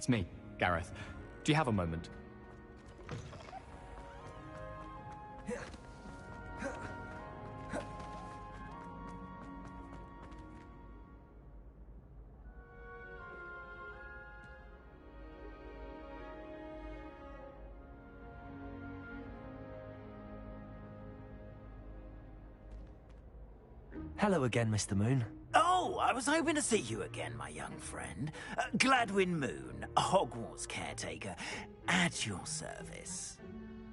It's me, Gareth. Do you have a moment? Hello again, Mr. Moon. Oh, I was hoping to see you again, my young friend. Gladwin Moon, Hogwarts caretaker, at your service.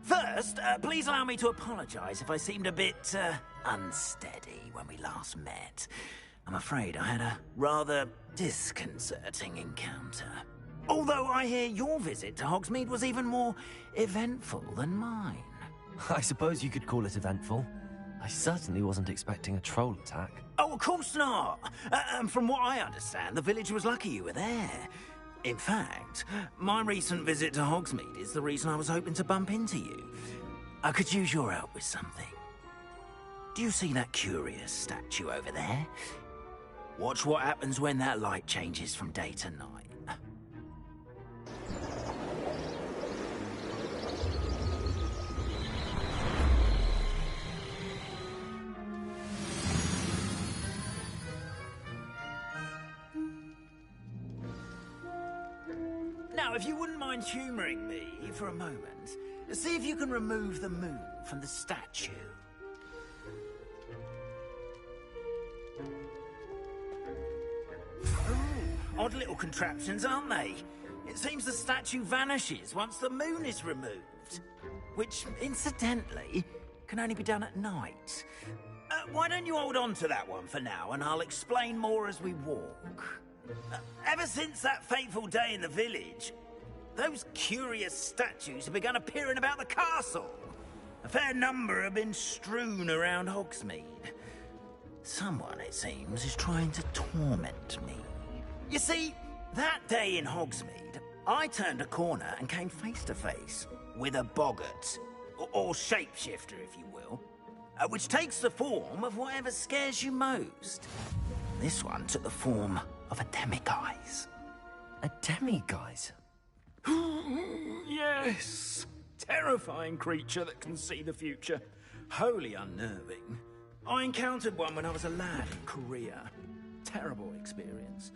First, please allow me to apologise if I seemed a bit unsteady when we last met. I'm afraid I had a rather disconcerting encounter. Although I hear your visit to Hogsmeade was even more eventful than mine. I suppose you could call it eventful. I certainly wasn't expecting a troll attack. Oh, of course not. And from what I understand, the village was lucky you were there. In fact, my recent visit to Hogsmeade is the reason I was hoping to bump into you. I could use your help with something. Do you see that curious statue over there? Watch what happens when that light changes from day to night. Now, if you wouldn't mind humouring me for a moment, see if you can remove the moon from the statue. Ooh, odd little contraptions, aren't they? It seems the statue vanishes once the moon is removed. Which, incidentally, can only be done at night. Why don't you hold on to that one for now, and I'll explain more as we walk. Ever since that fateful day in the village, those curious statues have begun appearing about the castle. A fair number have been strewn around Hogsmeade. Someone, it seems, is trying to torment me. You see, that day in Hogsmeade, I turned a corner and came face to face with a boggart, or shapeshifter, if you will, which takes the form of whatever scares you most. This one took the form of a demiguise. A demiguise? Yes. Terrifying creature that can see the future. Wholly unnerving. I encountered one when I was a lad in Korea. Terrible experience.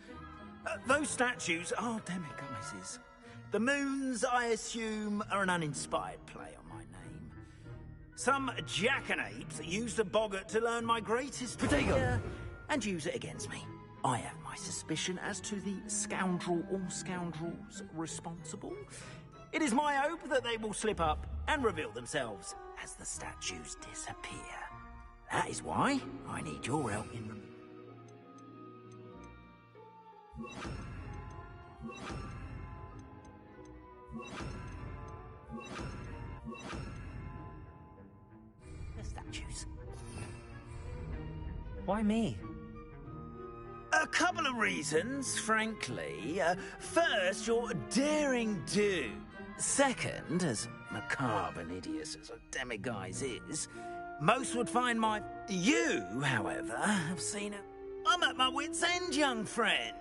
Those statues are demiguises. The moons, I assume, are an uninspired play on my name. Some jackanapes used a boggart to learn my greatest fear and use it against me. I have my suspicion as to the scoundrel or scoundrels responsible. It is my hope that they will slip up and reveal themselves as the statues disappear. That is why I need your help in removing. The statues. Why me? A couple of reasons, frankly. First, you're a daring dude. Second, as macabre and hideous as a demiguise is, most would find my... You, however, have seen it. I'm at my wit's end, young friend.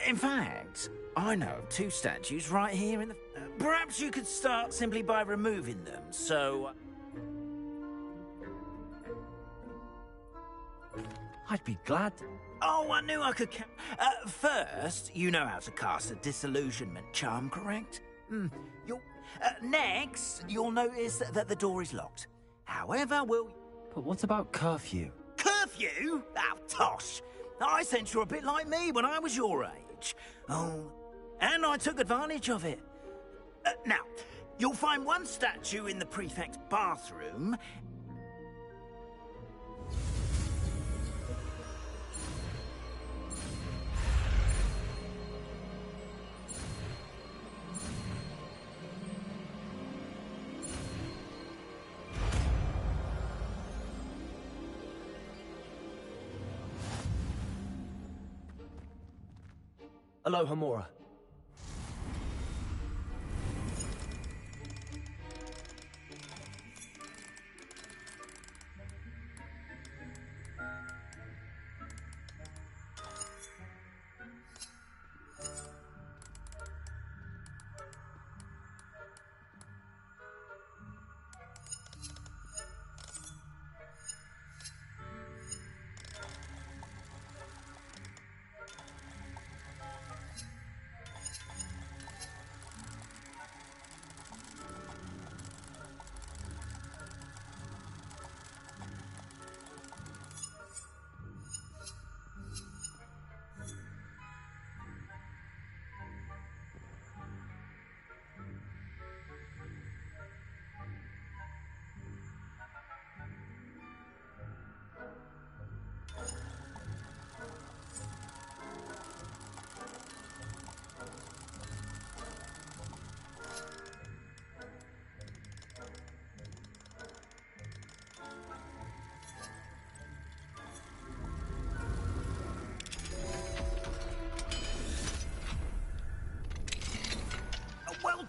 In fact, I know of two statues right here in the... perhaps you could start simply by removing them, so... I'd be glad. Oh, I knew I could... first, you know how to cast a disillusionment charm, correct? Next, you'll notice that the door is locked. However, But what about curfew? Curfew? Oh, tosh! I sense you're a bit like me when I was your age. Oh, and I took advantage of it. Now, you'll find one statue in the prefect's bathroom. Aloha, Mora.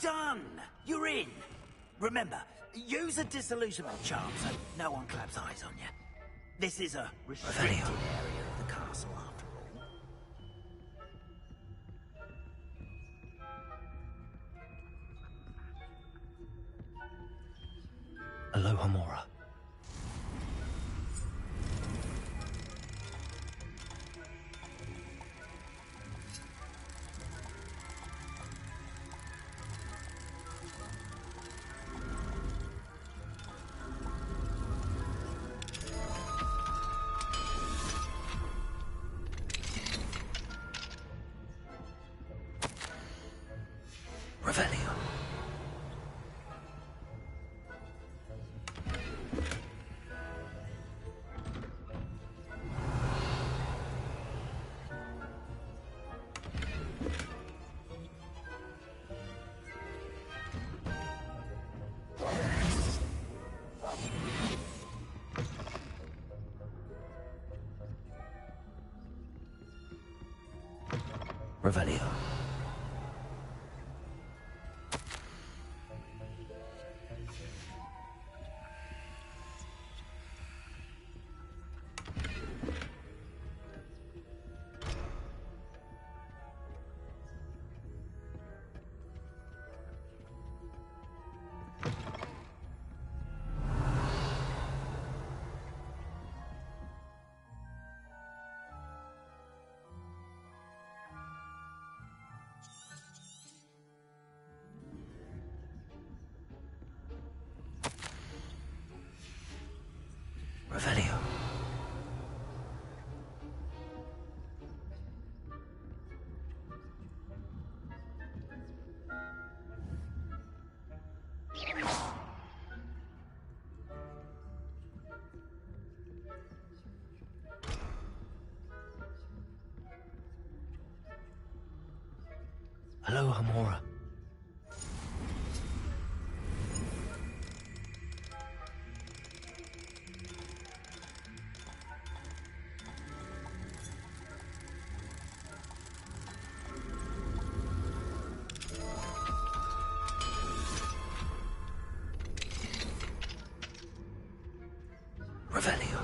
done! You're in. Remember, use a disillusionment charm so no one claps eyes on you. This is a restricted area of the castle, after all. Aloha Mora. Revelio. Revelio. Revelio. Aloha Mora. Revelio.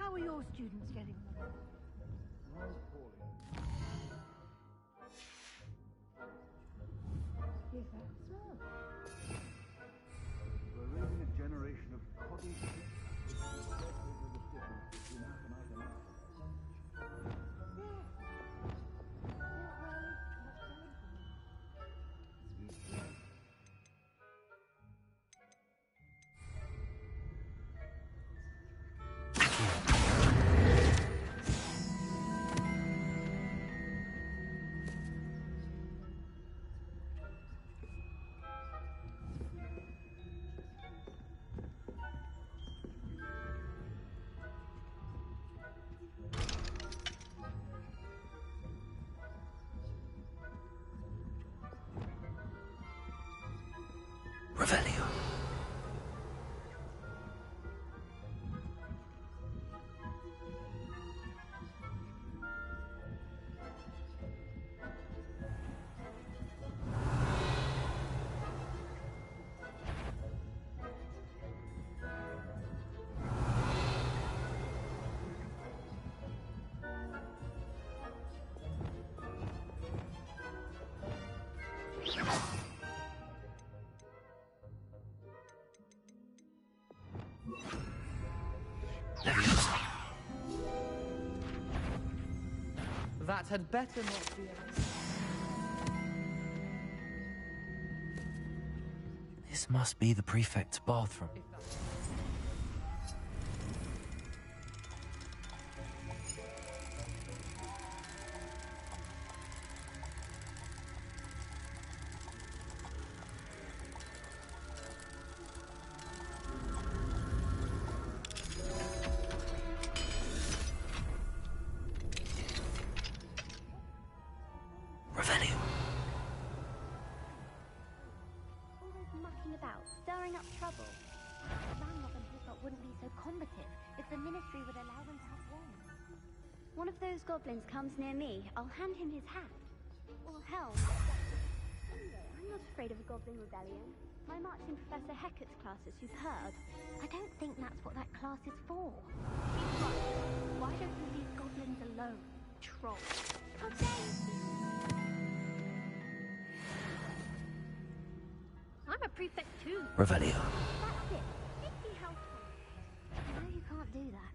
How are your students getting along? Is that so? We're raising a generation of coddled kids. The difference between us and other masters. Revelio. That had better not be a... This must be the prefect's bathroom. Stirring up trouble. Ranrock and Hilltop wouldn't be so combative if the Ministry would allow them to have one. One of those goblins comes near me, I'll hand him his hat. Or hell, anyway, I'm not afraid of a goblin rebellion. My marching Professor Hecat's class is superb. I don't think that's what that class is for. He's right. Why don't you leave goblins alone, troll? How dare you? I'm a prefect too. Revelio. That's it. 50 health points. No, you can't do that.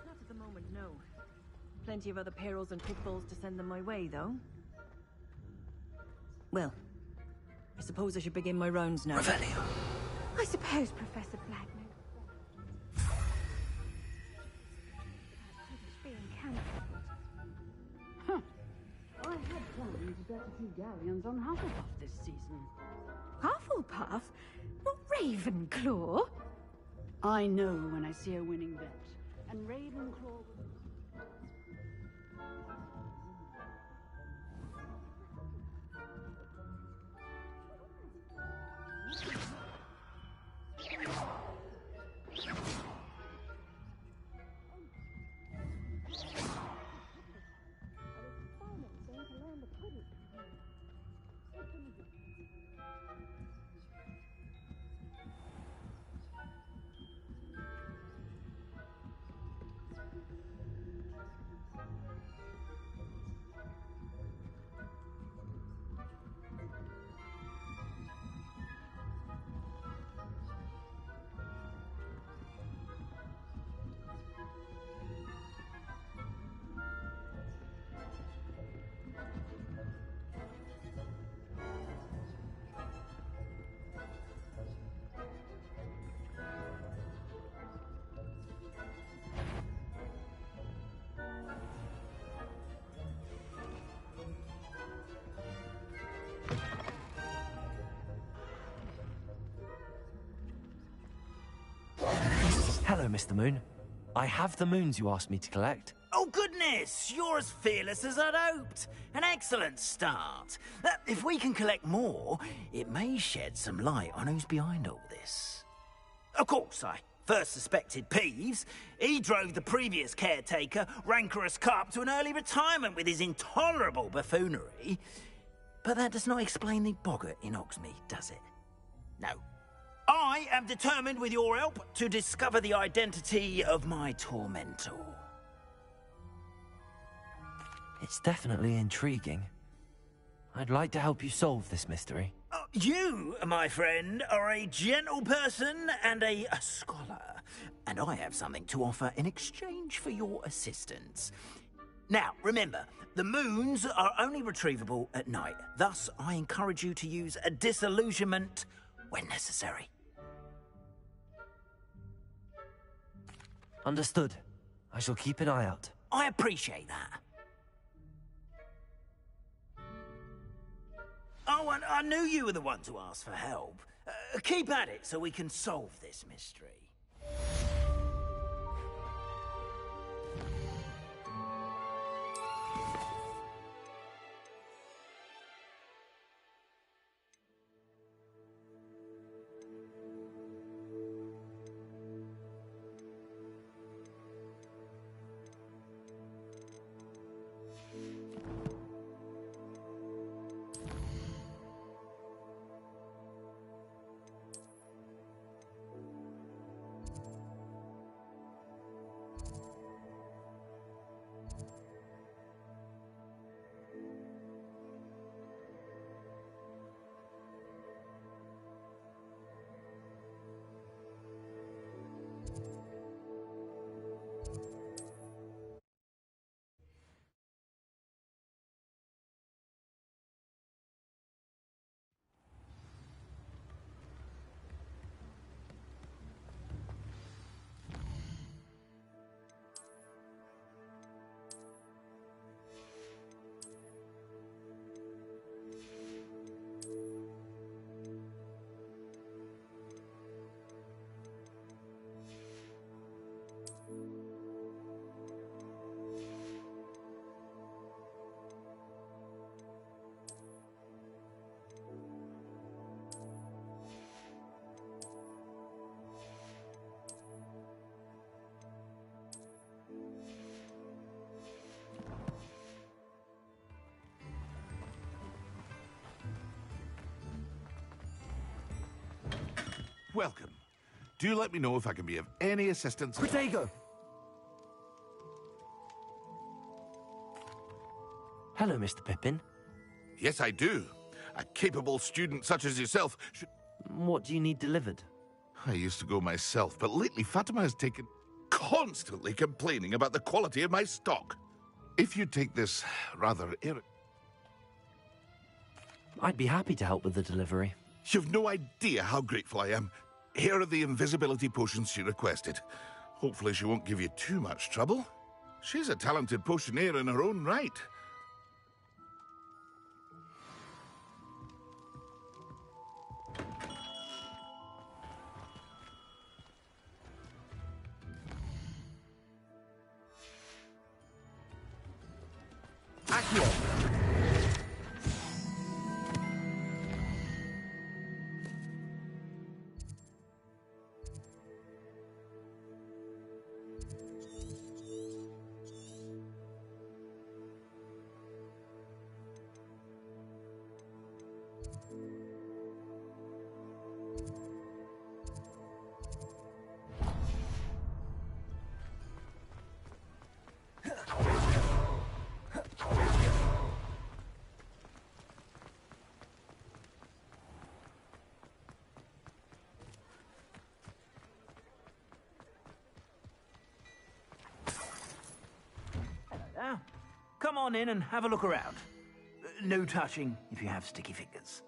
Not at the moment, no. Plenty of other perils and pitfalls to send them my way, though. Well, I suppose I should begin my rounds now. Revelio. I suppose Professor Blackman. Huh. I had planned to bet a few galleons on Hufflepuff this season. Hufflepuff? Not Ravenclaw? I know when I see a winning bet. And Ravenclaw... Hello, Mr. Moon. I have the moons you asked me to collect. Oh, good goodness! You're as fearless as I'd hoped. An excellent start. If we can collect more, it may shed some light on who's behind all this. Of course, I first suspected Peeves. He drove the previous caretaker, Rancorous Carp, to an early retirement with his intolerable buffoonery. But that does not explain the boggart in Hogsmeade, does it? No. I am determined, with your help, to discover the identity of my tormentor. It's definitely intriguing. I'd like to help you solve this mystery. You, my friend, are a gentle person and a scholar, and I have something to offer in exchange for your assistance. Now, remember, the moons are only retrievable at night. Thus, I encourage you to use a disillusionment when necessary. Understood. I shall keep an eye out. I appreciate that. Oh, and I knew you were the one to ask for help. Keep at it so we can solve this mystery. Welcome. Do let me know if I can be of any assistance. Protego! Hello, Mr. Pippin. Yes, I do. A capable student such as yourself should... What do you need delivered? I used to go myself, but lately Fatima has taken... constantly complaining about the quality of my stock. If you take this rather I'd be happy to help with the delivery. You've no idea how grateful I am. Here are the invisibility potions she requested. Hopefully she won't give you too much trouble. She's a talented potioneer in her own right. Accio! Now, come on in and have a look around. No touching if you have sticky fingers.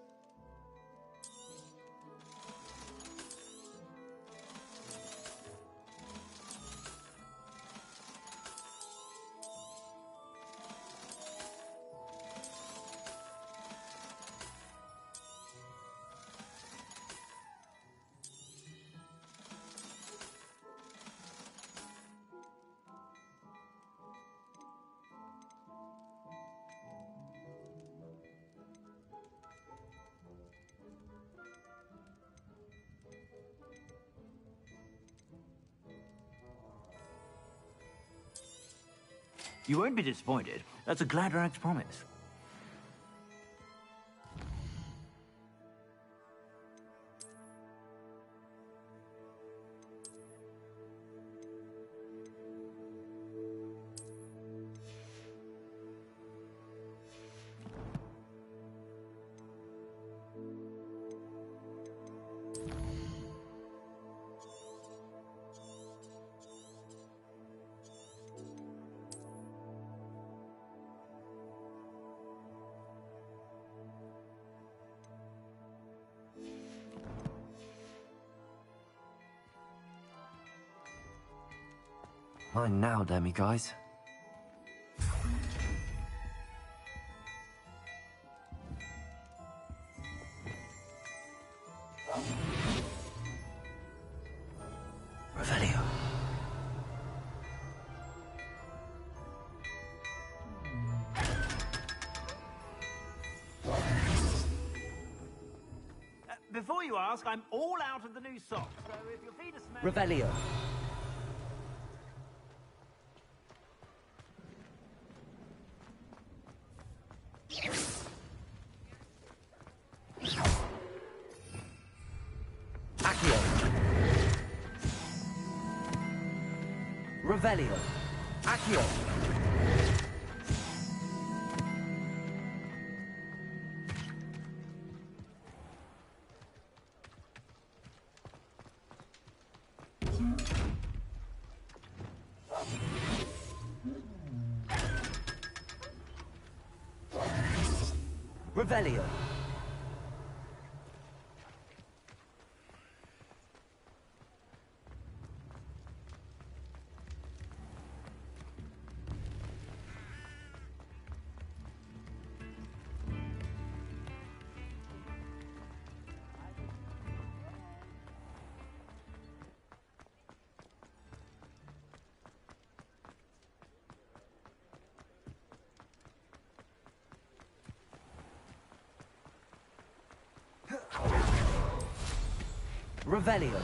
You won't be disappointed. That's a Gladrax promise. Mine now, Demi guys. Revelio. Before you ask, I'm all out of the new socks, so if your feet are smelling... Revelio. Revelio. Accio. Revelio. Revelio.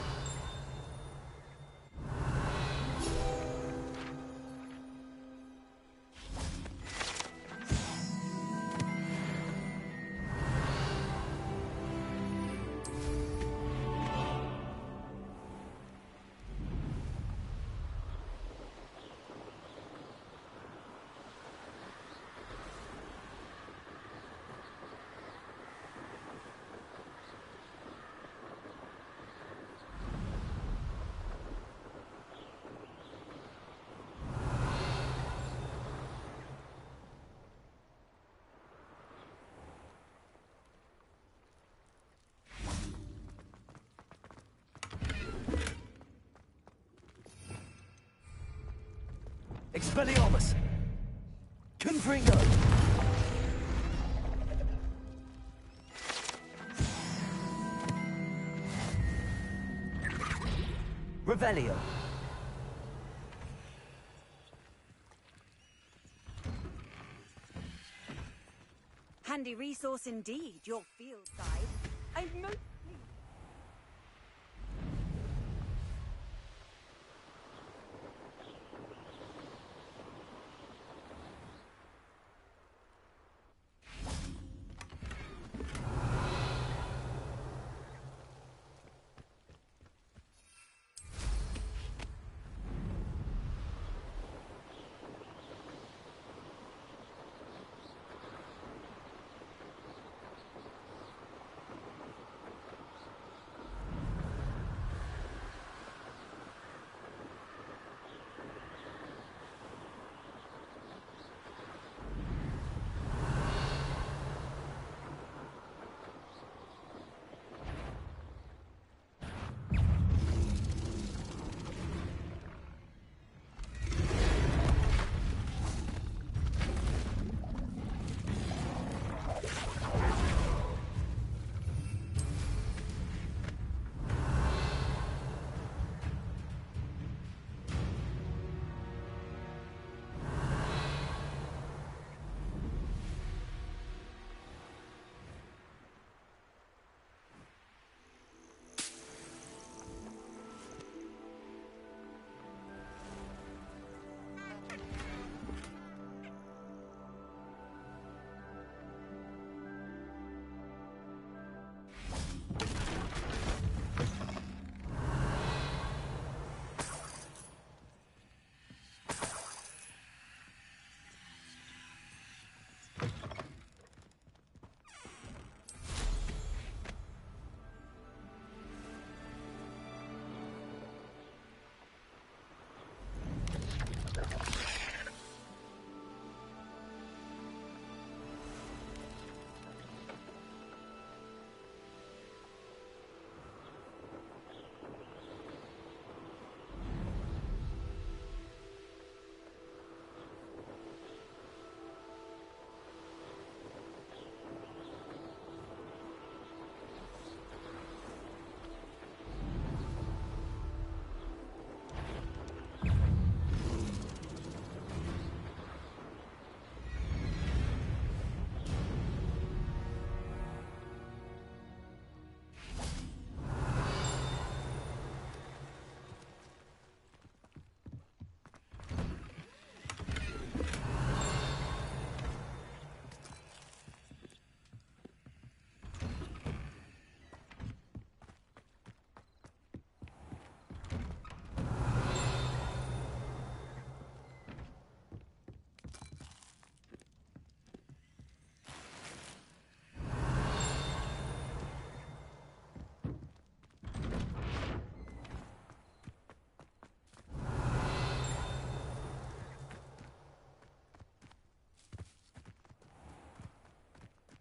Expelliarmus! Confringo! Revelio! Handy resource indeed, your field guide. I'm most pleased.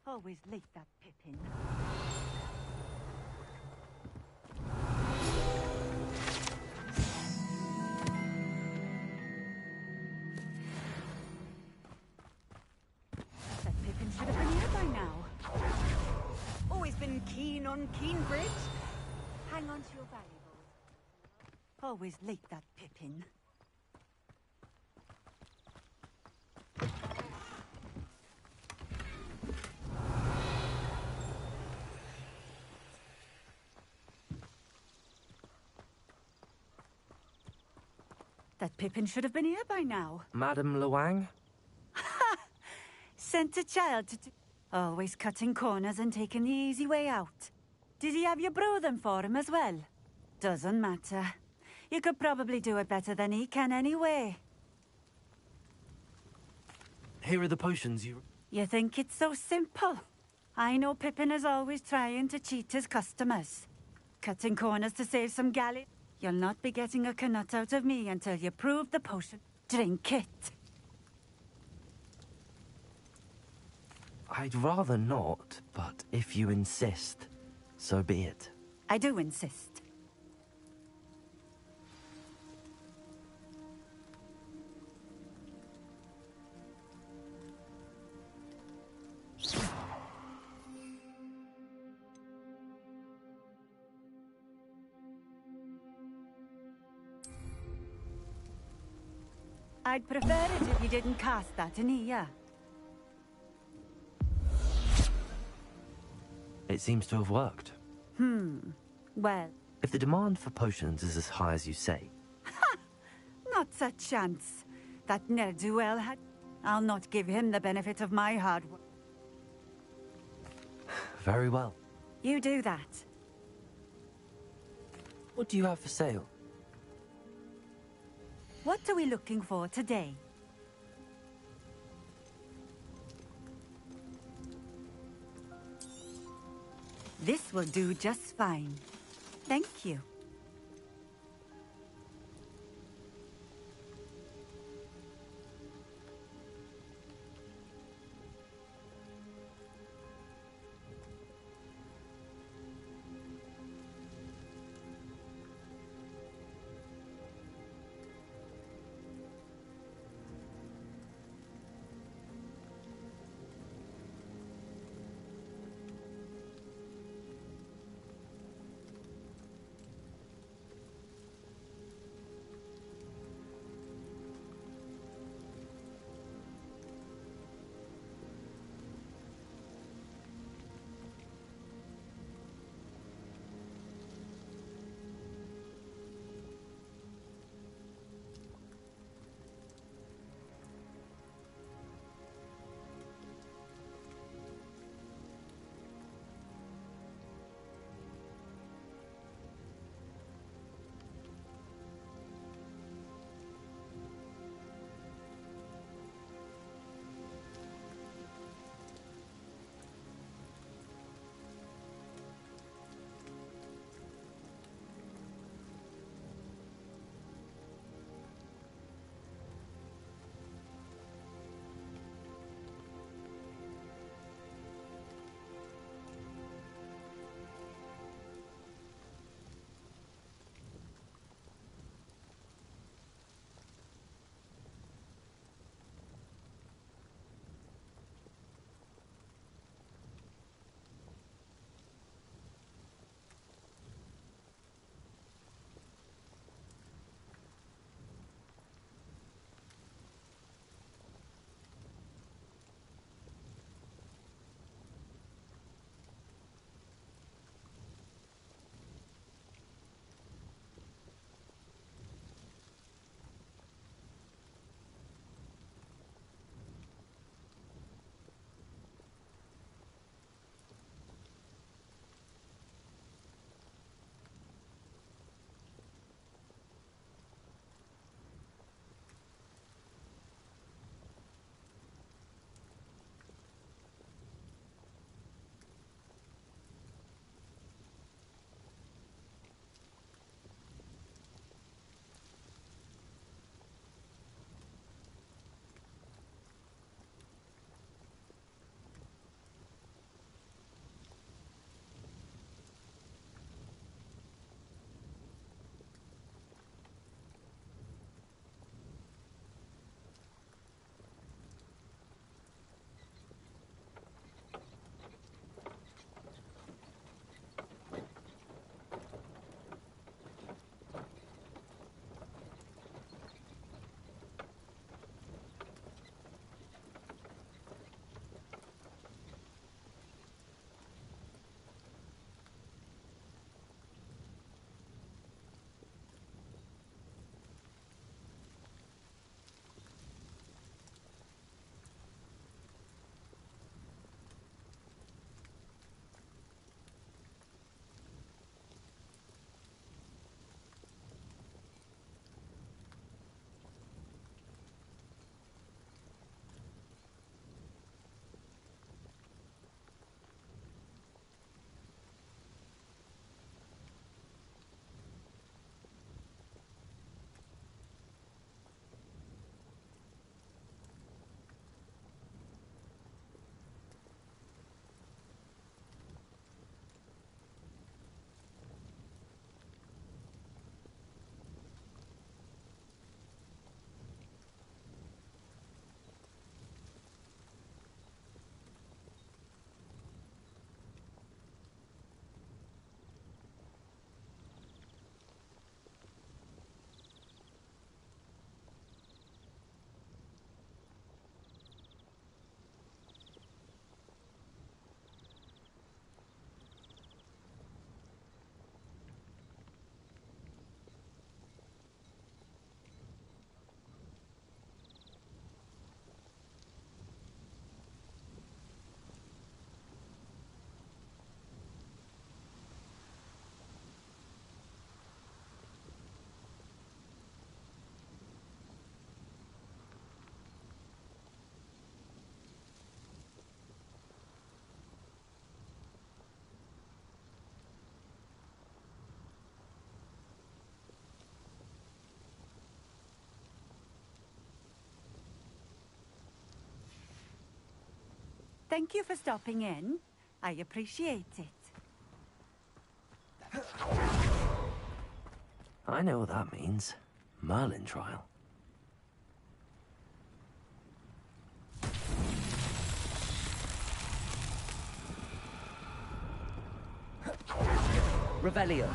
Always late, that Pippin. That Pippin should have been here by now. Always been keen on Keenbridge. Hang on to your valuables. Always late, that Pippin. That Pippin should have been here by now. Madame Luang? Sent a child to... Always cutting corners and taking the easy way out. Did he have you brew them for him as well? Doesn't matter. You could probably do it better than he can anyway. Here are the potions you... You think it's so simple? I know Pippin is always trying to cheat his customers. Cutting corners to save some galley. You'll not be getting a canut out of me until you prove the potion. Drink it. I'd rather not, but if you insist, so be it. I do insist. I'd prefer it if you didn't cast that in here. It seems to have worked. Well, If the demand for potions is as high as you say... not a chance. That ne'er-do-well had... I'll not give him the benefit of my hard work. Very well. You do that. What do you have for sale? What are we looking for today? This will do just fine. Thank you. Thank you for stopping in. I appreciate it. I know what that means. Merlin trial. Revelio.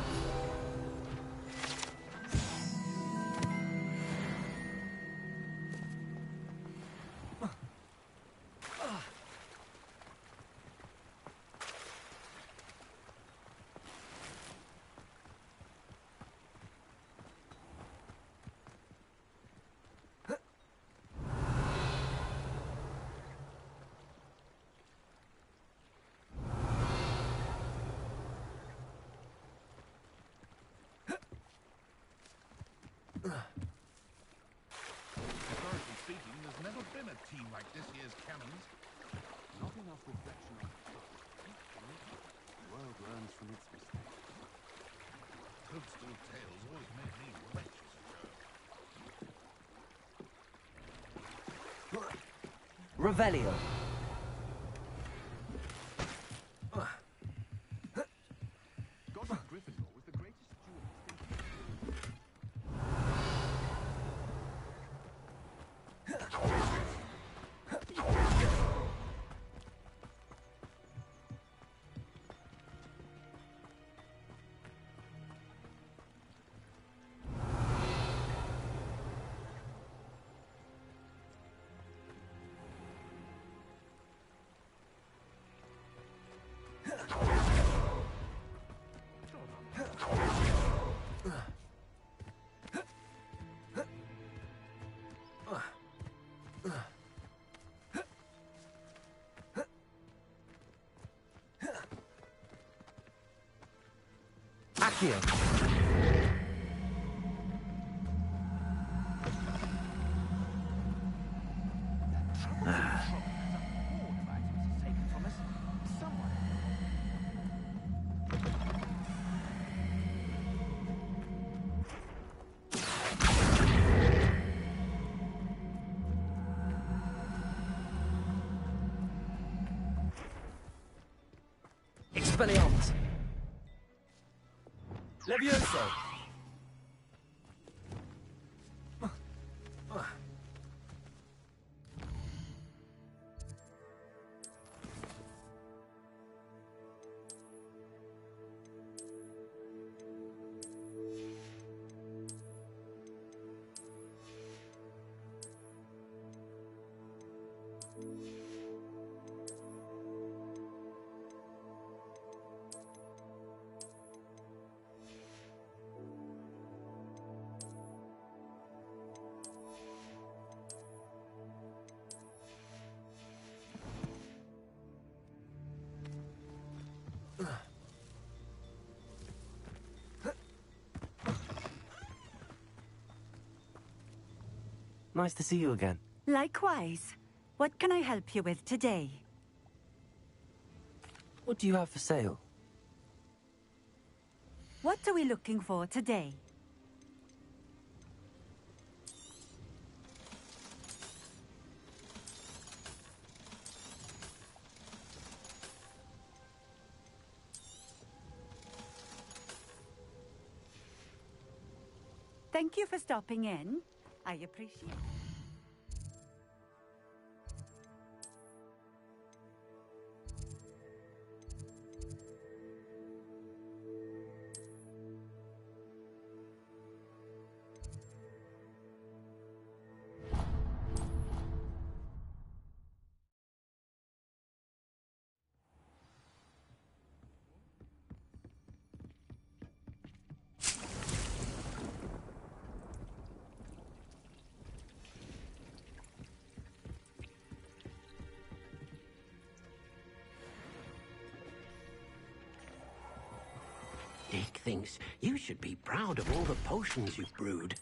Historically speaking, there's never been a team like this year's Cannons. Not enough reflection on the world learns from its mistakes. Toadstool tales always made me wretched as a girl. Revelio. Godric Gryffindor was the greatest duelist in Accio. Expelliarmus. Levioso. Nice to see you again. Likewise. What can I help you with today? What do you have for sale? What are we looking for today? Thank you for stopping in. I appreciate it. Dick thinks you should be proud of all the potions you've brewed.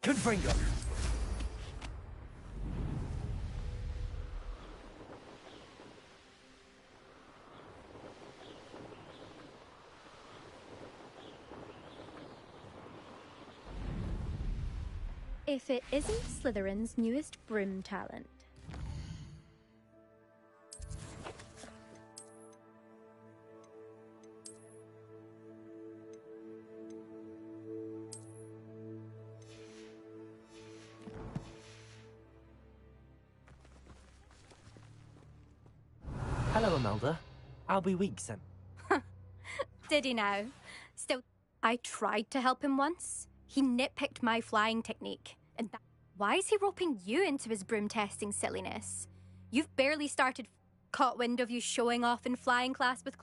Confringo. If it isn't Slytherin's newest broom talent. Hello, Imelda. I'll be weak, Sam. Did he now? Still, I tried to help him once. He nitpicked my flying technique. And why is he roping you into his broom testing silliness? You've barely started. Caught wind of you showing off in flying class with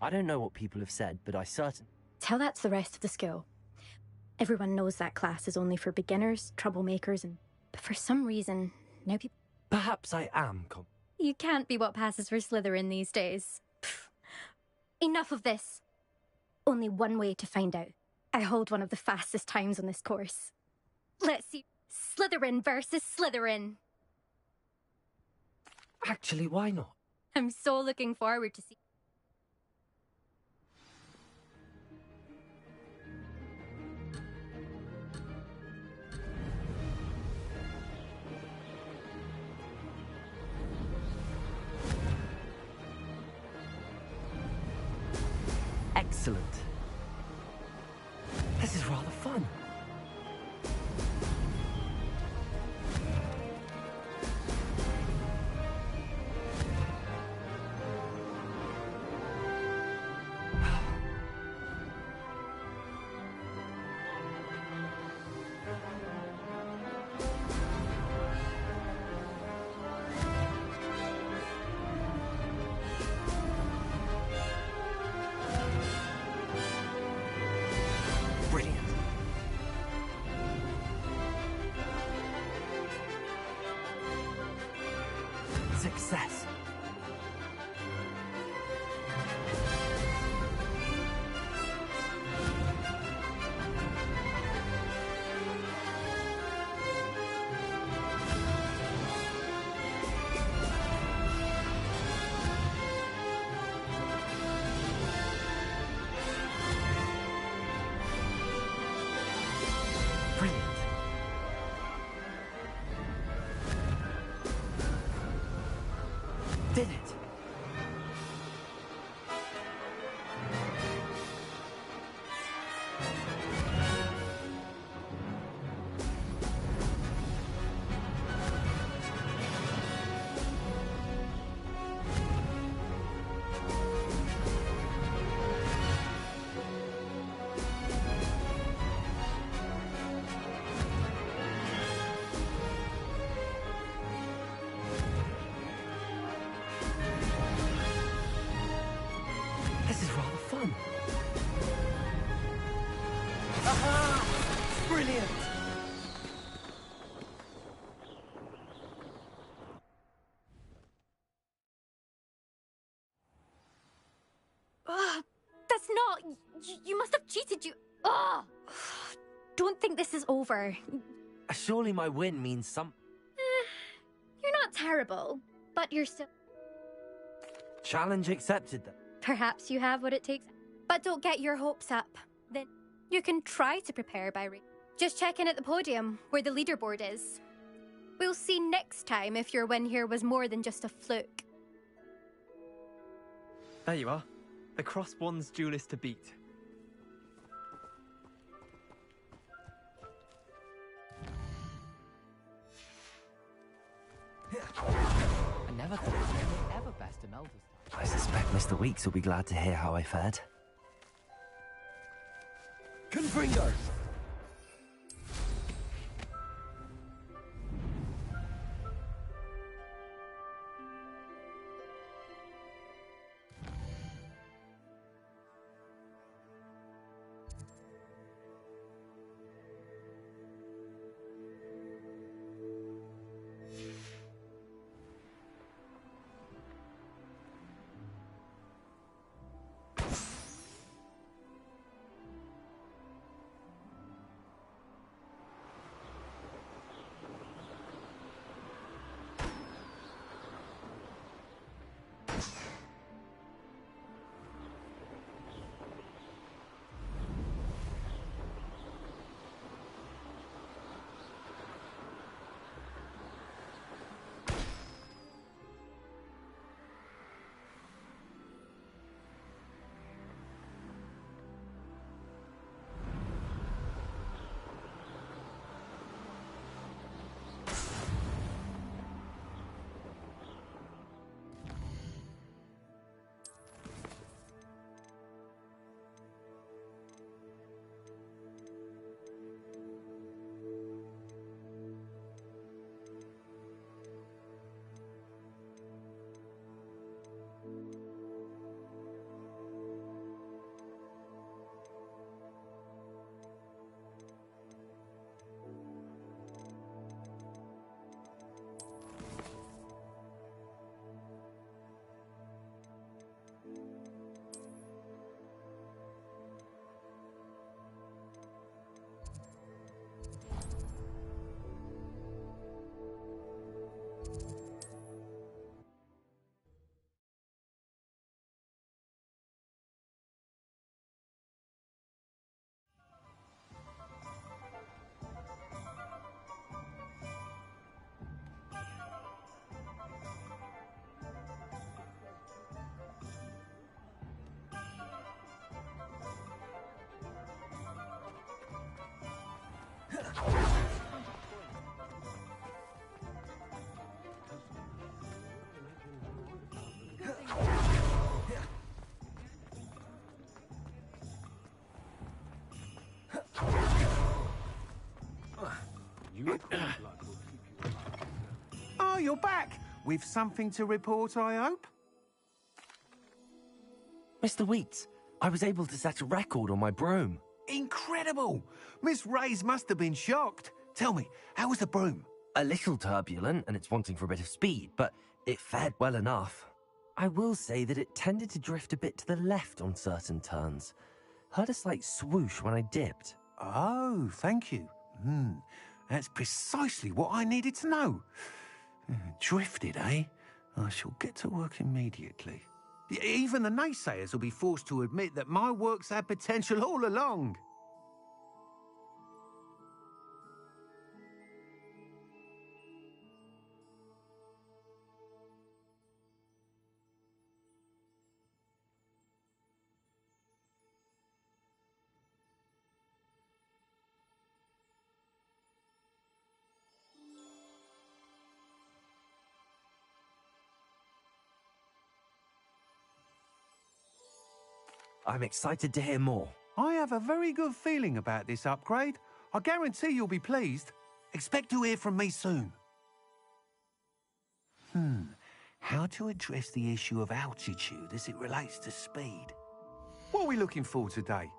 I don't know what people have said, but I certain... Tell that to the rest of the school. Everyone knows that class is only for beginners, troublemakers, and... But for some reason, now people... Perhaps I am You can't be what passes for Slytherin these days. Pfft. Enough of this. Only one way to find out. I hold one of the fastest times on this course. Let's see. Slytherin versus Slytherin. Actually, why not? I'm so looking forward to see. Excellent. This is rather fun. Success. Brilliant. Did it? This is rather fun. Aha! Brilliant! That's not... You must have cheated, you... Ugh. Don't think this is over. Surely my win means some... You're not terrible, but you're still... Challenge accepted then. Perhaps you have what it takes. But don't get your hopes up. Then you can try to prepare by just check in at the podium, where the leaderboard is. We'll see next time if your win here was more than just a fluke. There you are. The Cross One's duelist to beat. I never thought it ever best Imelda's. I suspect Mr. Weeks will be glad to hear how I fared. Confringo! you're back. With something to report, I hope? Mr. Wheats, I was able to set a record on my broom. Incredible! Miss Reyes must have been shocked. Tell me, how was the broom? A little turbulent, and it's wanting for a bit of speed, but it fared well enough. I will say that it tended to drift a bit to the left on certain turns. Heard a slight swoosh when I dipped. Oh, thank you. That's precisely what I needed to know. Drifted, eh? I shall get to work immediately. Even the naysayers will be forced to admit that my work's had potential all along. I'm excited to hear more. I have a very good feeling about this upgrade. I guarantee you'll be pleased. Expect to hear from me soon. How to address the issue of altitude as it relates to speed? What are we looking for today?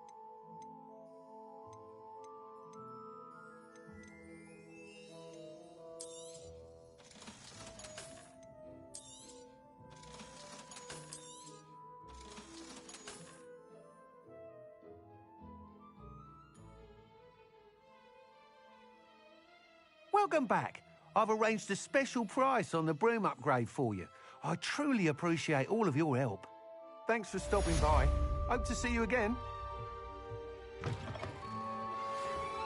Welcome back. I've arranged a special price on the broom upgrade for you. I truly appreciate all of your help. Thanks for stopping by. Hope to see you again.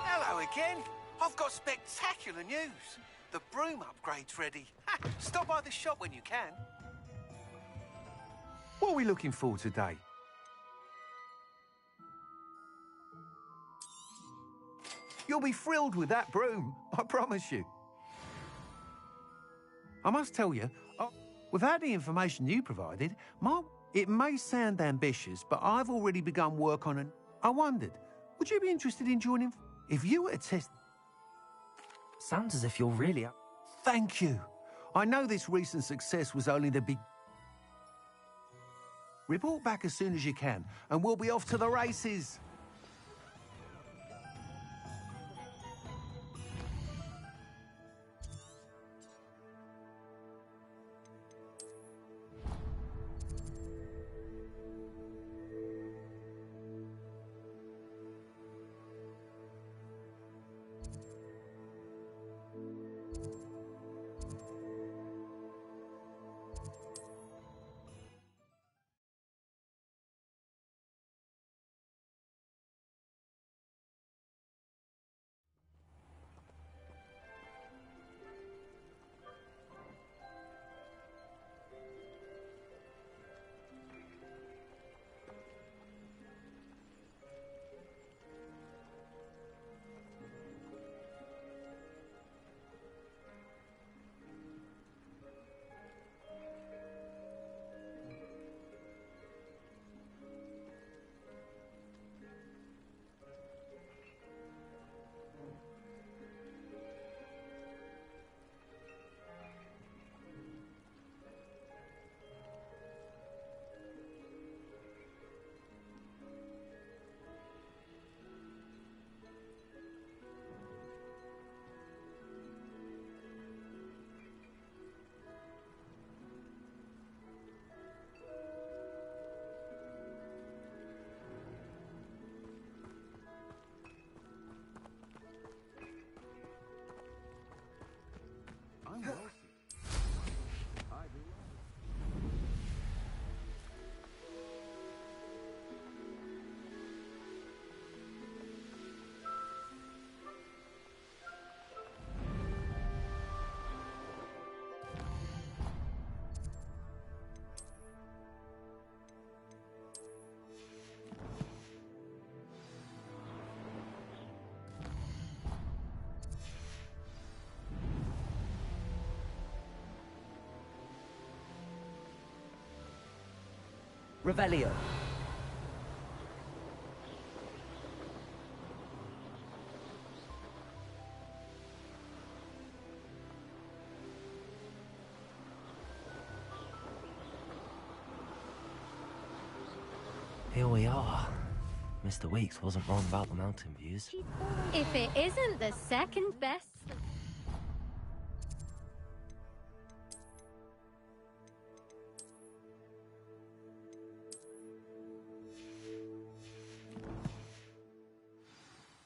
Hello again. I've got spectacular news. The broom upgrade's ready. Stop by the shop when you can. What are we looking for today? You'll be thrilled with that broom, I promise you. I must tell you, without the information you provided, it may sound ambitious, but I've already begun work on it. I wondered, would you be interested in joining? If you were to test... Sounds as if you're really... Thank you. I know this recent success was only the big... Report back as soon as you can, and we'll be off to the races. Revelio. Here we are. Mr. Weeks wasn't wrong about the mountain views. If it isn't the second best...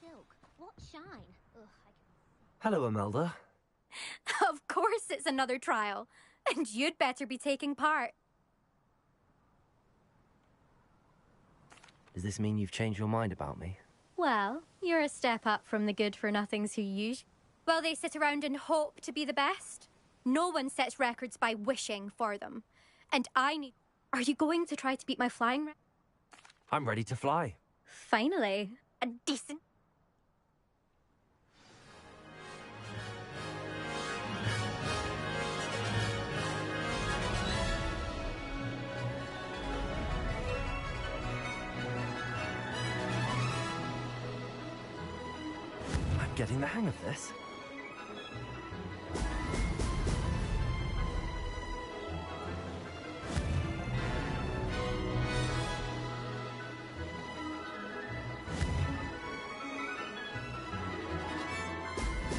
Silk, what shine? Ugh, Hello, Imelda. Of course it's another trial. And you'd better be taking part. Does this mean you've changed your mind about me? Well, you're a step up from the good-for-nothings who usually... Well, they sit around and hope to be the best. No one sets records by wishing for them. And I need... Are you going to try to beat my flying record? I'm ready to fly. Finally. A decent... I'm getting the hang of this.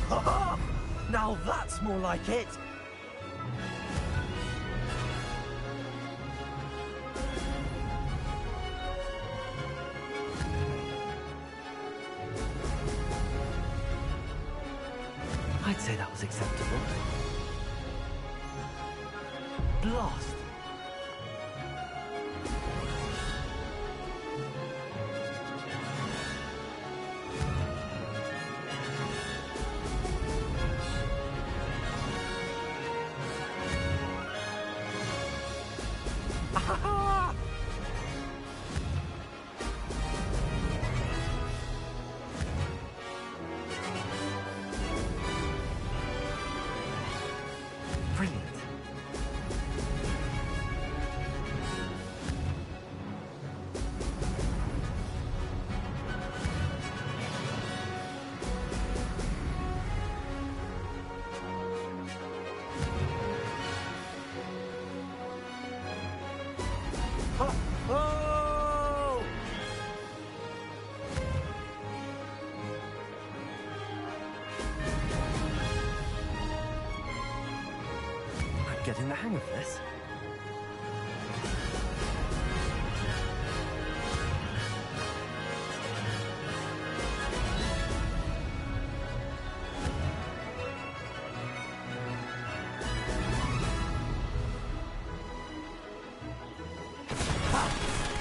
Ha-ha! Now that's more like it! I'd say that was acceptable. Blast! Ah-ha-ha! Brilliant. Oh! I'm getting the hang of this.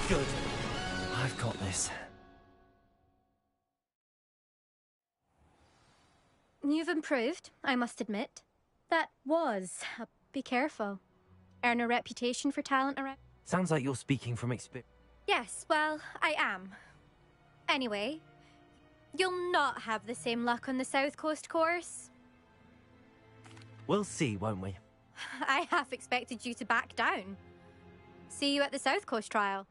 Good. I've got this. You've improved, I must admit. That was... Be careful. Earn a reputation for talent around... Sounds like you're speaking from experience. Yes, well, I am. Anyway, you'll not have the same luck on the South Coast course. We'll see, won't we? I half expected you to back down. See you at the South Coast trial.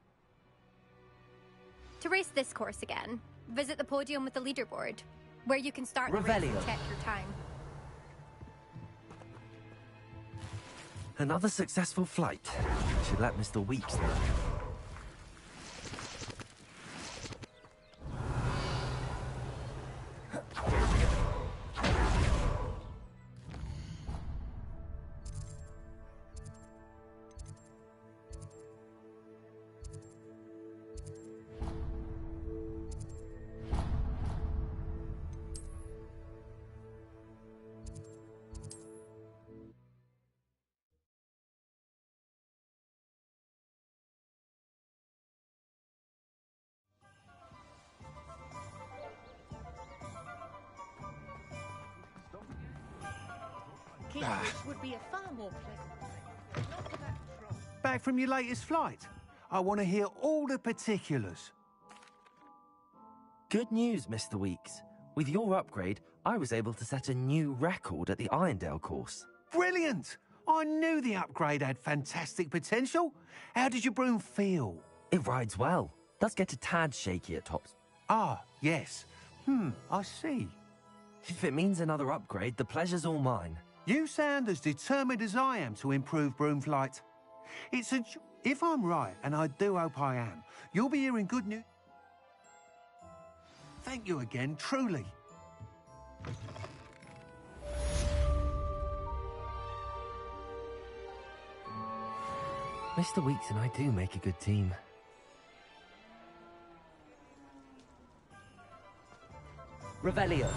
To race this course again, visit the podium with the leaderboard, where you can start the race and check your time. Another successful flight. Should let Mr. Weeks know. Would be a far more pleasant. Back from your latest flight? I want to hear all the particulars. Good news, Mr. Weeks. With your upgrade, I was able to set a new record at the Irondale course. Brilliant! I knew the upgrade had fantastic potential. How did your broom feel? It rides well. Does get a tad shaky at tops. Ah, yes. I see. If it means another upgrade, the pleasure's all mine. You sound as determined as I am to improve broom flight. It's a... If I'm right, and I do hope I am, you'll be hearing good news. Thank you again, truly. Mr. Weeks and I do make a good team. Revelio.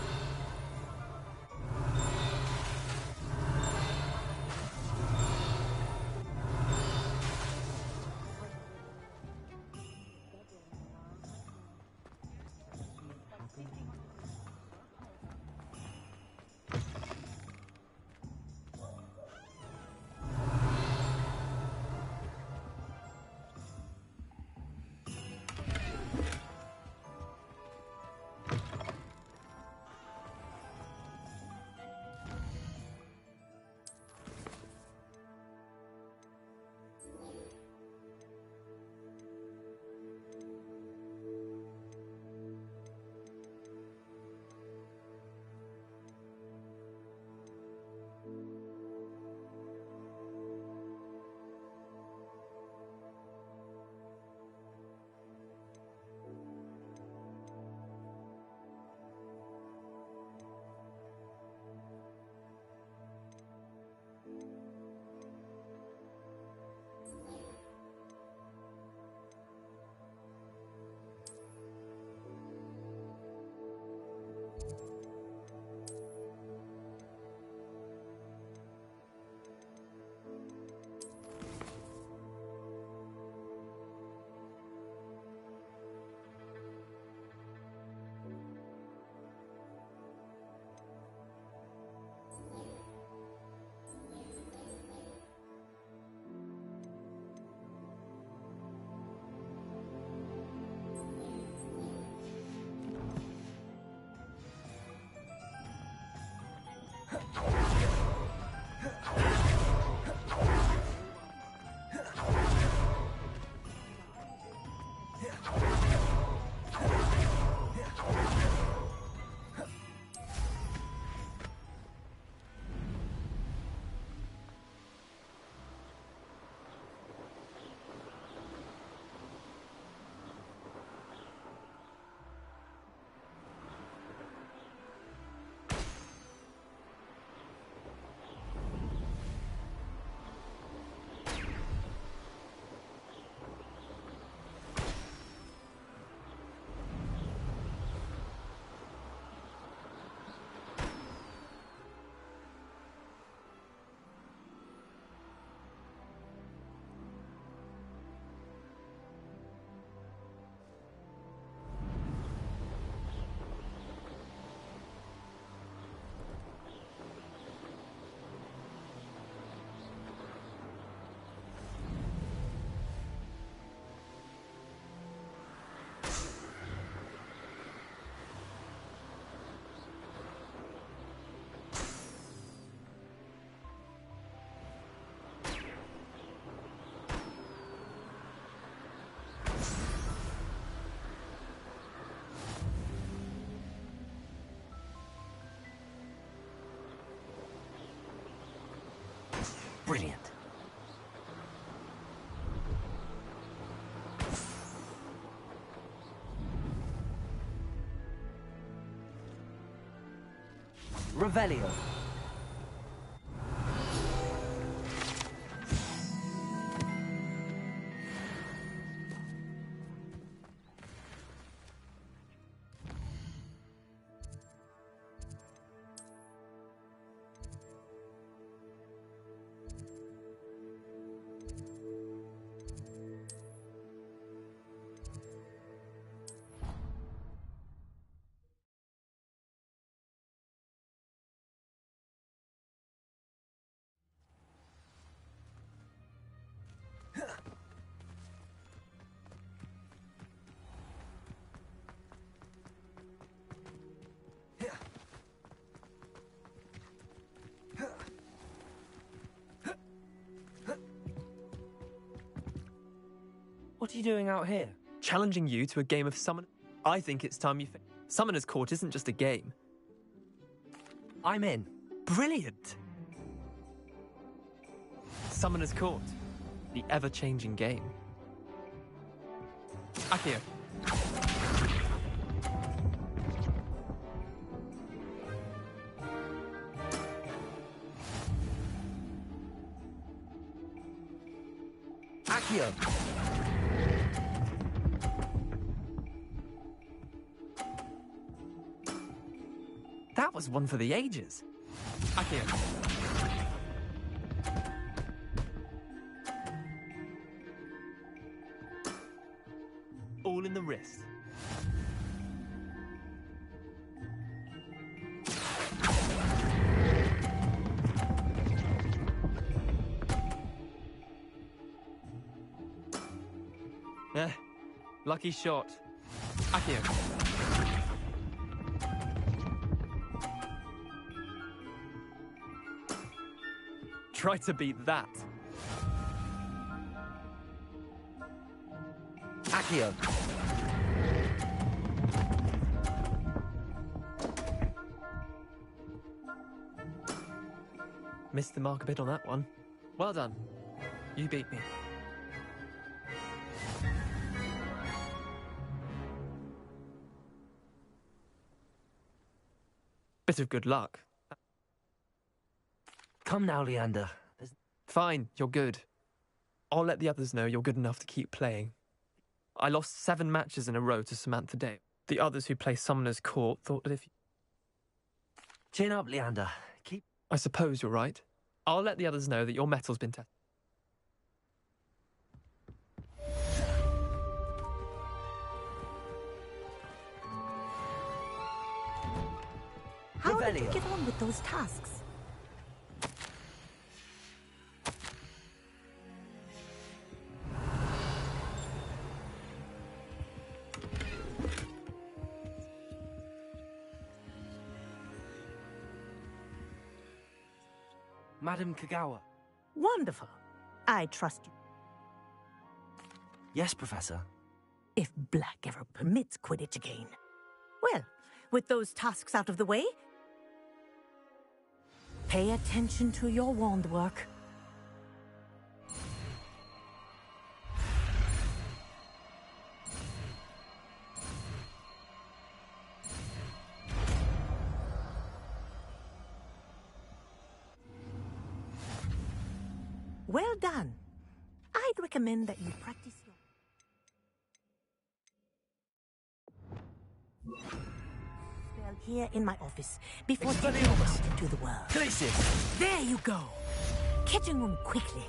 Brilliant. Revelio. What are you doing out here? Challenging you to a game of summon. I think it's time you. Summoner's Court isn't just a game. I'm in. Brilliant. Summoner's Court. the ever-changing game. Akio. Akio. That was one for the ages. Akio. All in the wrist. Lucky shot. Akio. Try to beat that. Akio. Missed the mark a bit on that one. Well done. You beat me. Bit of good luck. Come now, Leander. Fine, you're good. I'll let the others know you're good enough to keep playing. I lost 7 matches in a row to Samantha Day. The others who play Summoner's Court thought that if you... Chin up, Leander. Keep... I suppose you're right. I'll let the others know that your metal's been tested. How did you get on with those tasks? Madam Kagawa. Wonderful. I trust you. Yes, Professor. If Black ever permits Quidditch again. Well, with those tasks out of the way, pay attention to your wand work. Well done. I'd recommend that you practice your spell here in my office before taking it out into the world. Places. There you go. Catching on quickly.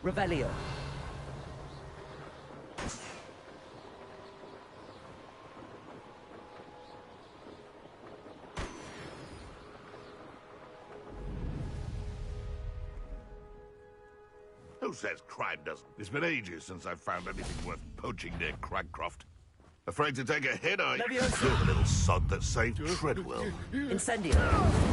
Revelio. Who says crime doesn't? It's been ages since I've found anything worth poaching near Cragcroft. Afraid to take a hit, I... You're the little sod that saved Treadwell. Incendio.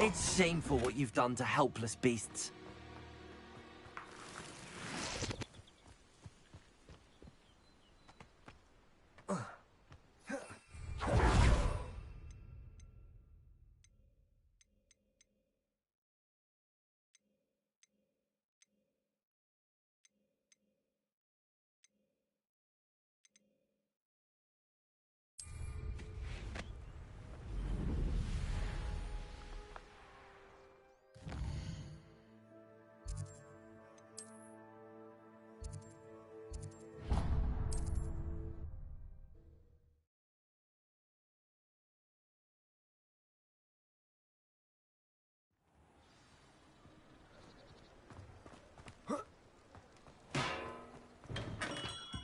It's shameful what you've done to helpless beasts.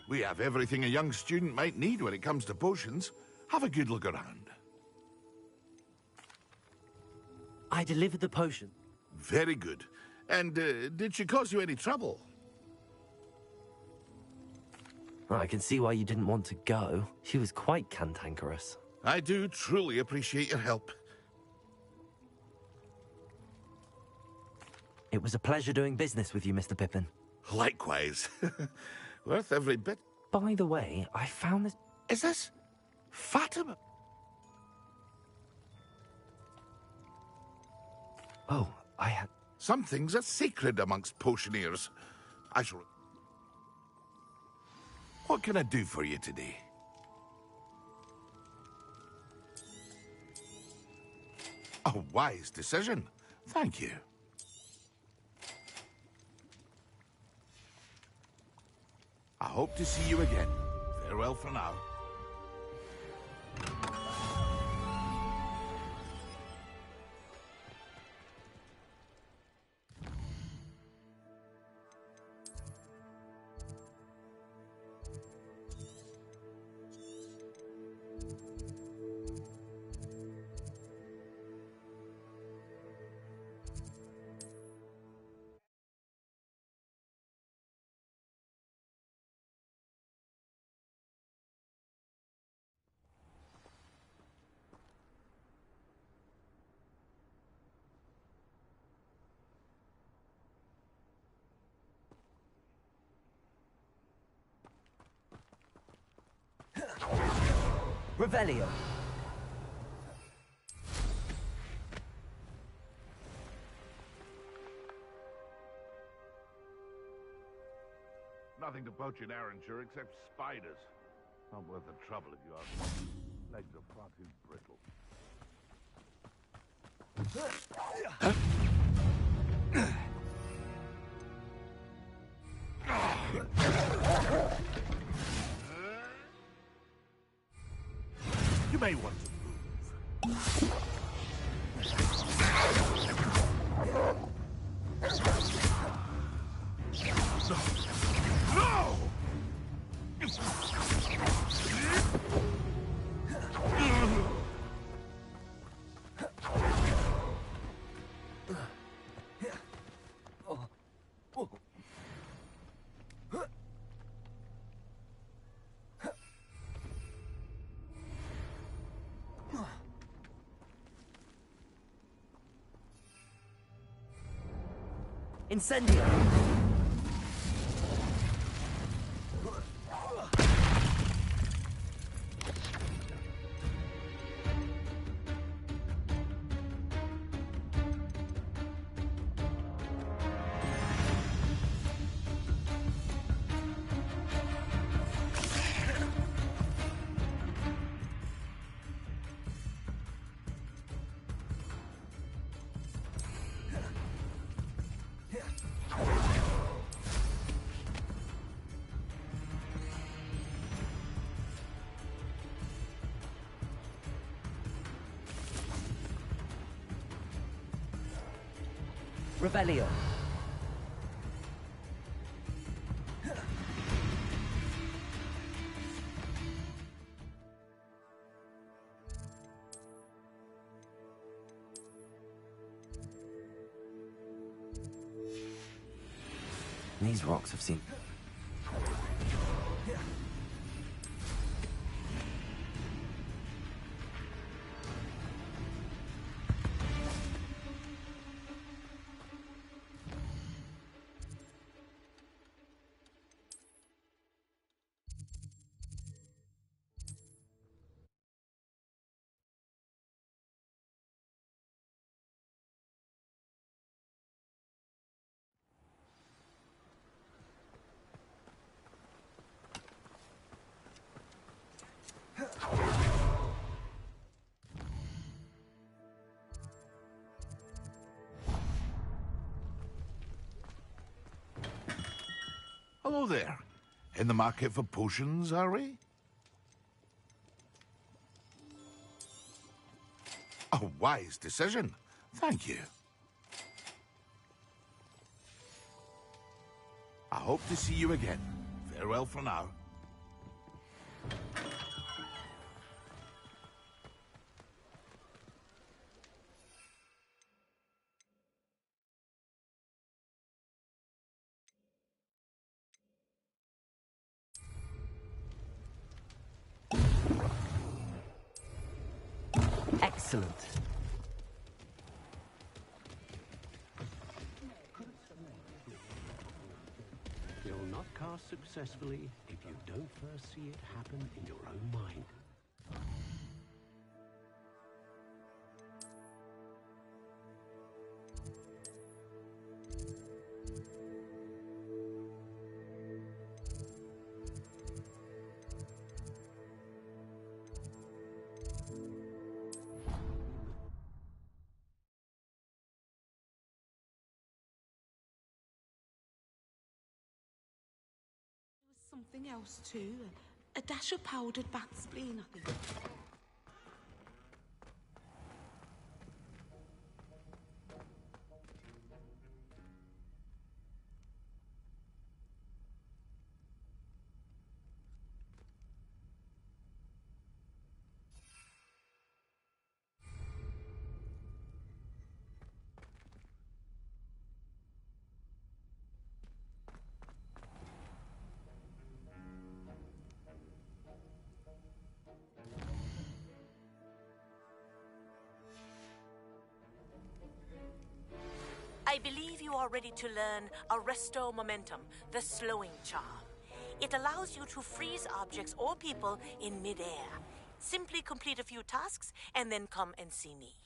We have everything a young student might need when it comes to potions. Have a good look around. I delivered the potion. Very good. And did she cause you any trouble? I can see why you didn't want to go. She was quite cantankerous. I do truly appreciate your help. It was a pleasure doing business with you, Mr. Pippin. Likewise. Worth every bit. By the way, I found this... Is this Fatima? Oh, I had... Some things are secret amongst potioneers. I shall... What can I do for you today? A wise decision. Thank you. I hope to see you again. Farewell for now. Revelio. Nothing to poach in Arranshire except spiders. Not worth the trouble if you ask me. Legs are far too brittle. You may want to move. No! Incendio. Revelio. These rocks have seen... Hello there. In the market for potions, are we? A wise decision. Thank you. I hope to see you again. Farewell for now. Excellent. You'll not cast successfully if you don't first see it happen in your own mind. Something else too. A dash of powdered bat spleen, I think. I believe you are ready to learn Arresto Momentum, the slowing charm. It allows you to freeze objects or people in mid-air. Simply complete a few tasks and then come and see me.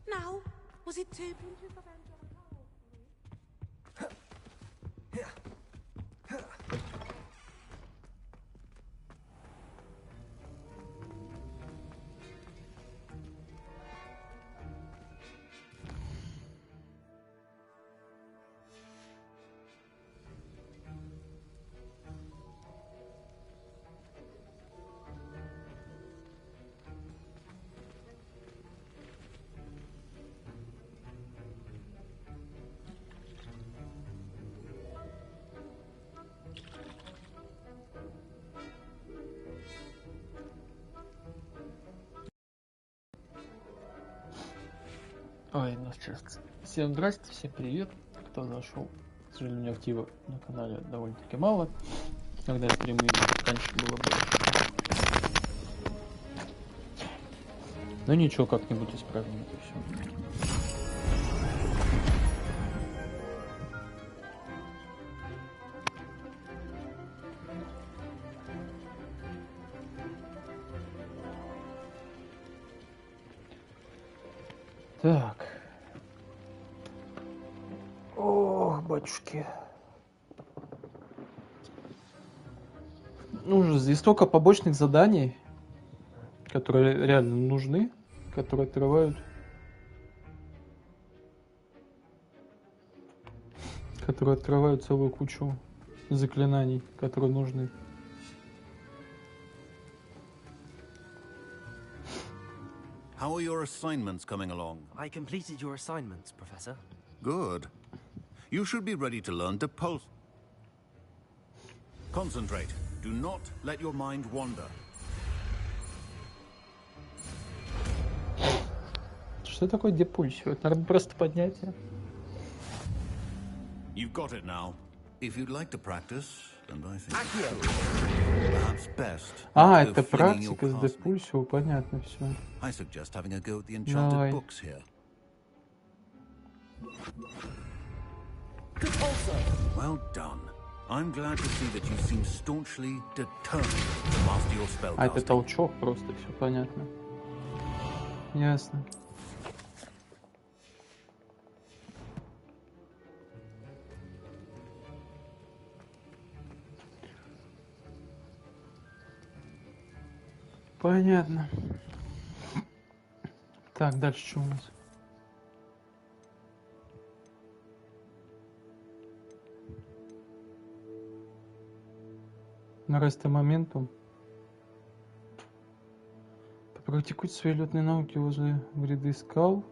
Now, was it 2 pinches of Ой, ну что, всем здрасте, всем привет, кто зашел. К сожалению, актива на канале довольно-таки мало. Когда я стримы раньше было больше. Но ничего, как-нибудь исправим это все. Так. Ох, батюшки. Ну, здесь столько побочных заданий, которые реально нужны, которые отрывают которые открывают целую кучу заклинаний, которые нужны. How are your assignments coming along? I completed your assignments, Professor. Good. You should be ready to learn to pulse. Concentrate. Do not let your mind wander. Что такое депульсию? Это, наверное, просто поднятие. You've got it now. If you'd like to practice, and I think perhaps best. А, это практика с депульсией, понятно все. I suggest having a go at the enchanted books here. Well done. I'm glad to see that you seem staunchly determined to master your spellcasting. А это толчок просто, все понятно. Ясно. Понятно. Так, дальше что у нас? Нарасти моментум. Попрактикуйте свои летные науки возле гряды скал.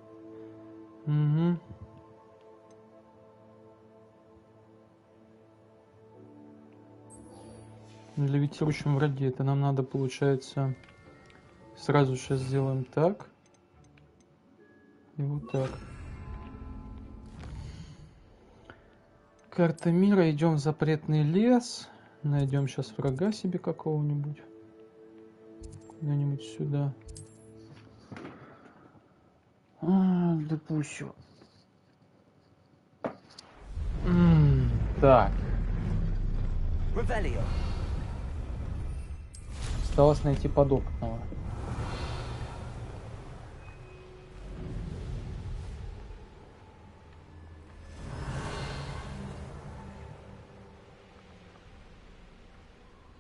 Угу. Для левитирующем враге это нам надо, получается, сразу сейчас сделаем так. И вот так. Карта мира. Идем в запретный лес. Найдем сейчас врага себе какого-нибудь. Куда-нибудь сюда. Допущу. Так. Осталось найти подопытного.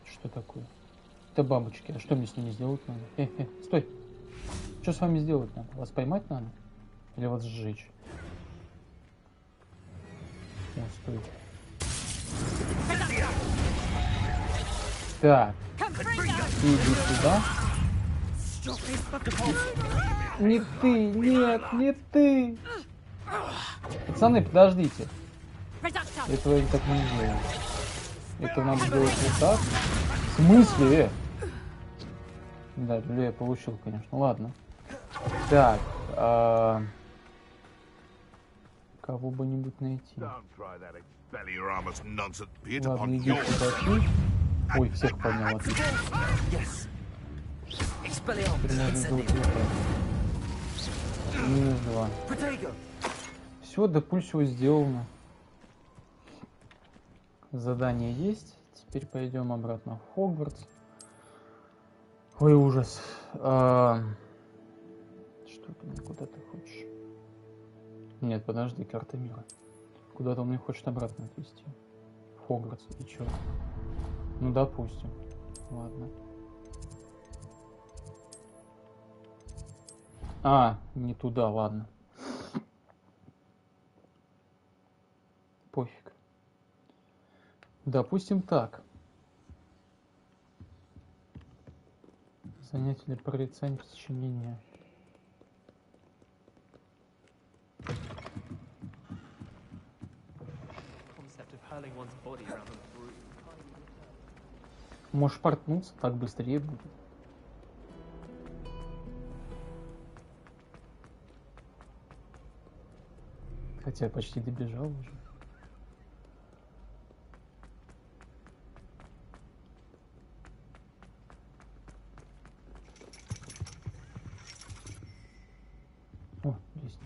Что такое? Это бабочки. А что мне с ними сделать надо? Стой! Что с вами сделать надо? Вас поймать надо? Или вас сжечь? О, стой. Так. Иди сюда. Не ты, нет, не ты. Пацаны, подождите. Этого так не делаем. Это надо делать вот так. В смысле? Да, люлей я получил, конечно. Ладно. Так. Кого бы нибудь найти. Ладно, иди сюда. Ой, всех поднял, отлично. Теперь можно сделать вот так. Минус 2. Все, допульсио сделано. Задание есть. Теперь пойдем обратно в Хогвартс. Ой, ужас. Что ты, куда ты хочешь? Нет, подожди, карта мира. Куда-то он меня хочет обратно отвезти. В Хогвартс, и чё? Ну, допустим. Ладно. Не туда, ладно. Пофиг. Допустим, так. Занятие для прорицания сочинения. Можешь портнуться, так быстрее будет. Хотя я почти добежал уже. О, здесь.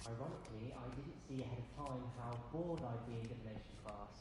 Ironically, I didn't see ahead of time how bored I'd be in divination class.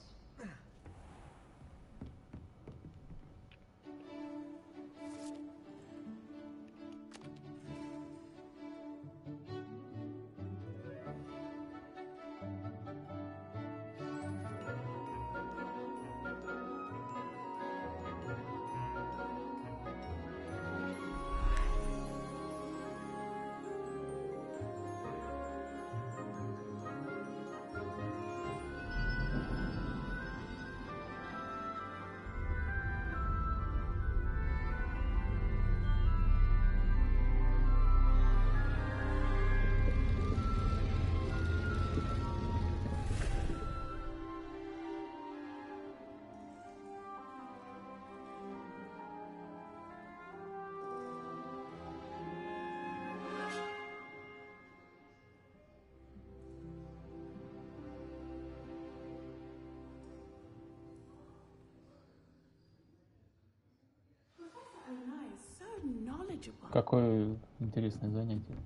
knowledgeable. Какое интересное занятие.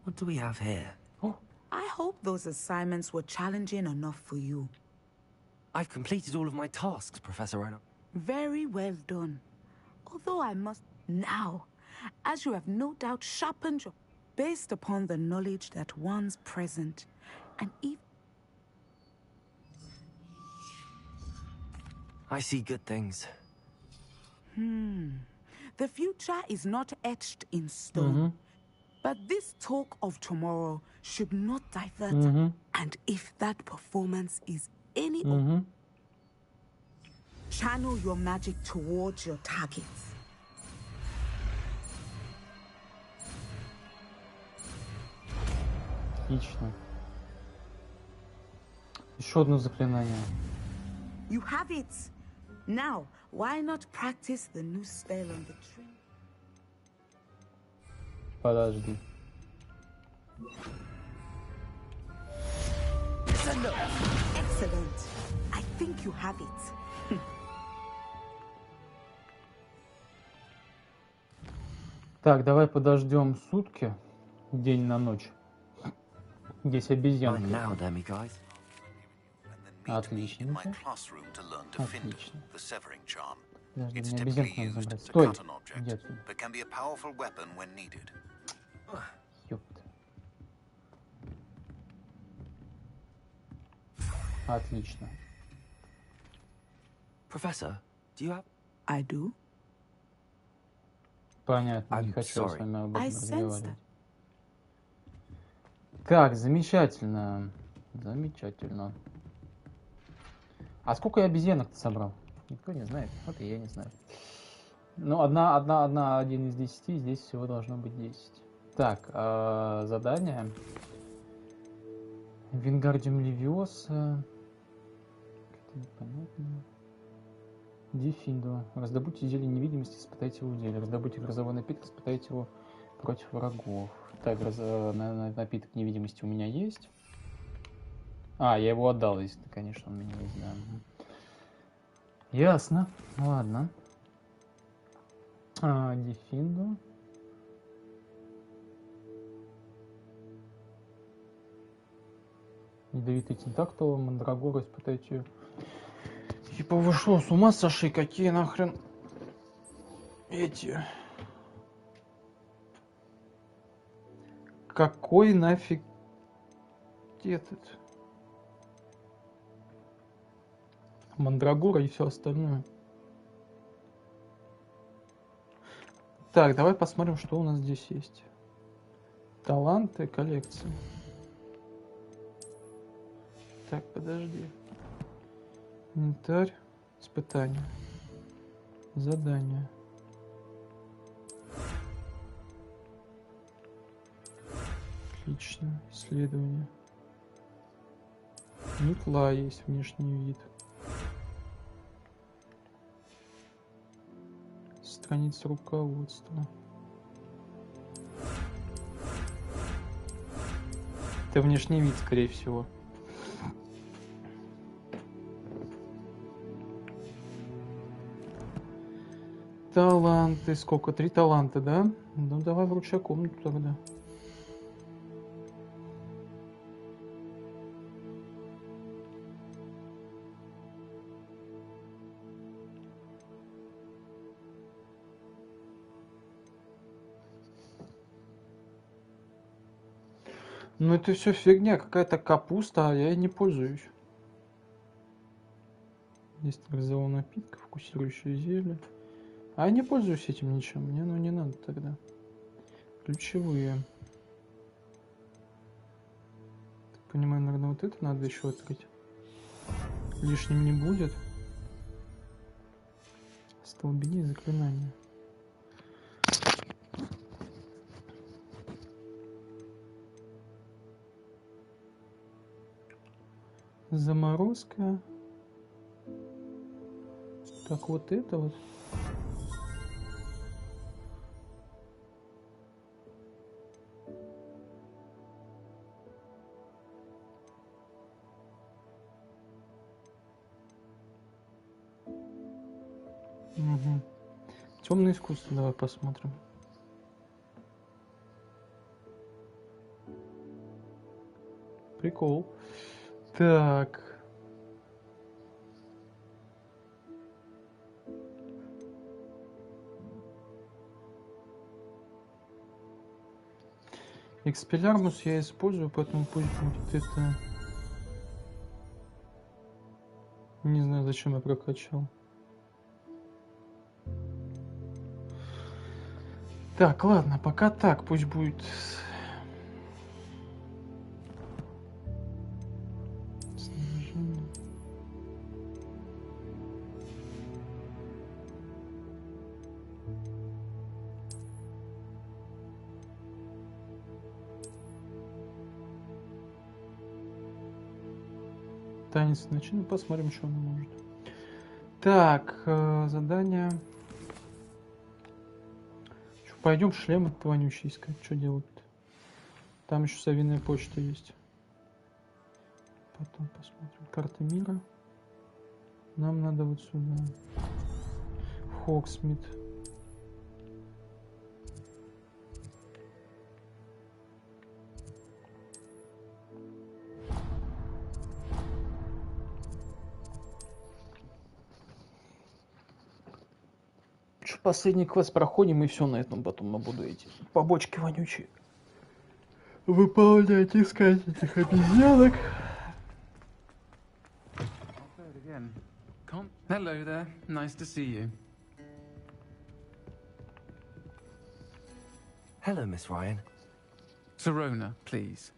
What do we have here? I hope those assignments were challenging enough for you. I've completed all of my tasks, Professor Ono. Very well done. Although I must now, as you have no doubt sharpened your based upon the knowledge that one's present and even I see good things. The future is not etched in stone. But this talk of tomorrow should not divert. And if that performance is any channel your magic towards your targets. Отлично. Еще одно заклинание. You have it. Now, why not practice the new spell on the tree? Подожди. Excellent. I think you have it. Так, давай подождем сутки, день на ночь. Здесь обезьянки. Отлично. Отлично. Подожди, мне обезьянку надо забрать. Стой! Иди отсюда. Ёпта. Отлично. Professor, do you have... I do. Понятно, не хочу с вами об этом разговаривать. Так, замечательно. Замечательно. А сколько я обезьянок-то собрал? Никто не знает. Вот и я не знаю. Ну, один из 10. Здесь всего должно быть 10. Так, задание. Вингардиум Левиоса. Как-то непонятно. Дефиндо. Раздобудьте зелье невидимости, испытайте его в деле. Раздобудьте грозовой напиток, испытайте его против врагов. Так, напиток невидимости у меня есть. А, я его отдал, если, конечно, он меня не знает. Ясно. Ладно. Дефиндо. Ядовитый тентактул, мандрагора, испытайте. Типа вы шо, с ума сошли? Какие нахрен эти? Какой нафиг этот? Мандрагора и все остальное. Так, давай посмотрим, что у нас здесь есть. Таланты, коллекции. Так, подожди. Инвентарь, испытания, задания. Отлично, исследование. Метла есть, внешний вид. Страница руководства. Это внешний вид, скорее всего. Таланты. Сколько? 3 таланта, да? Ну, давай вручай комнату тогда. Ну, это все фигня. Какая-то капуста, а я ей не пользуюсь. Есть грозового напитка, фокусирующее зелье. А я не пользуюсь этим ничем. Мне оно не надо тогда. Ключевые. Так, понимаю, наверное, вот это надо еще открыть. Лишним не будет. Столбени заклинания. Заморозка. Так, вот это вот. Темное искусство, давай посмотрим. Прикол. Так. Экспеллярмус я использую, поэтому пусть будет это... Не знаю, зачем я прокачал. Так, ладно, пока так, пусть будет... Танец начну, посмотрим, что он может. Так, задание. Пойдем шлем вонючий искать. Что делать-то? Там еще совиная почта есть. Потом посмотрим. Карта мира. Нам надо вот сюда. Хогсмит. Последний квест проходим, и все на этом потом я буду эти побочки вонючие выполнять, искать этих обезьянок. Hello there, nice to see you. Hello, Miss Ryan. Sirona, please.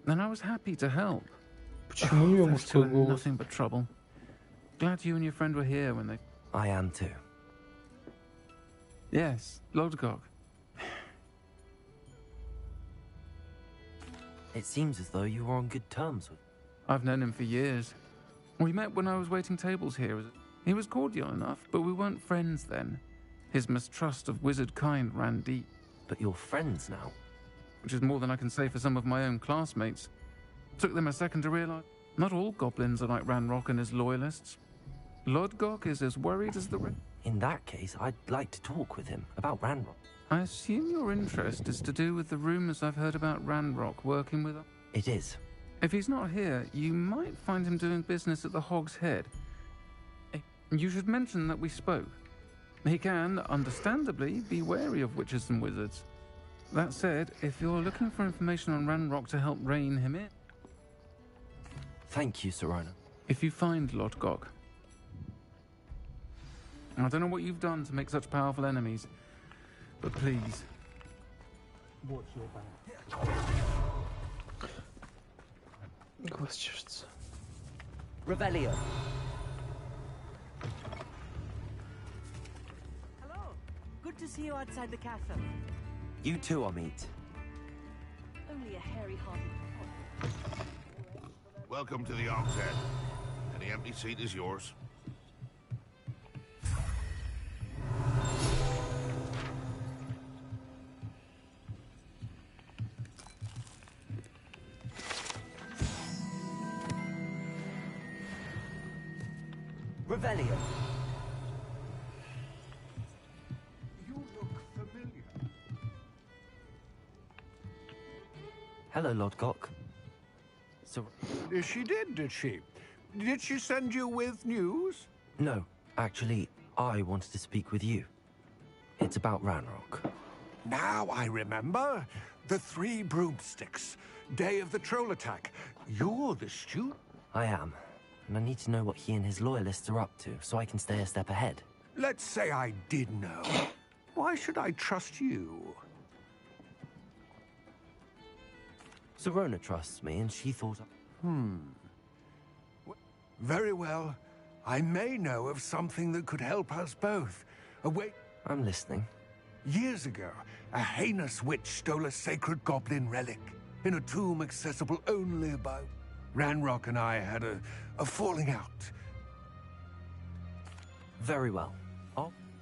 And I was happy to help. Почему у нее мужской голос? Nothing but trouble. Glad you and your friend were here when they... I am too. Yes, Lodgok. It seems as though you were on good terms with... I've known him for years. We met when I was waiting tables here. He was cordial enough, but we weren't friends then. His mistrust of wizard kind ran deep. But you're friends now? Which is more than I can say for some of my own classmates. Took them a second to realize not all goblins are like Ranrock and his loyalists. Lodgok is as worried as the rest. In that case, I'd like to talk with him about Ranrock. I assume your interest is to do with the rumors I've heard about Ranrock working with... It is. If he's not here, you might find him doing business at the Hog's Head. You should mention that we spoke. He can, understandably, be wary of witches and wizards. That said, if you're looking for information on Ranrock to help rein him in... Thank you, Sirona. If you find Lodgok... I don't know what you've done to make such powerful enemies, but please. Watch your back. Revelio. Hello. Good to see you outside the castle. You too, Amit. Only a hairy-hearted... Welcome to the Hog's Head. Any empty seat is yours. Revelio. You look familiar. Hello, Lodgok. So... She did she? Did she send you with news? No, actually, I wanted to speak with you. It's about Ranrock. Now I remember. The 3 broomsticks. Day of the troll attack. You're the student? I am. And I need to know what he and his loyalists are up to, so I can stay a step ahead. Let's say I did know. Why should I trust you? Sirona trusts me, and she thought... Very well. I may know of something that could help us both. Wait. I'm listening. Years ago, a heinous witch stole a sacred goblin relic in a tomb accessible only by... Ranrock and I had a falling out. Very well.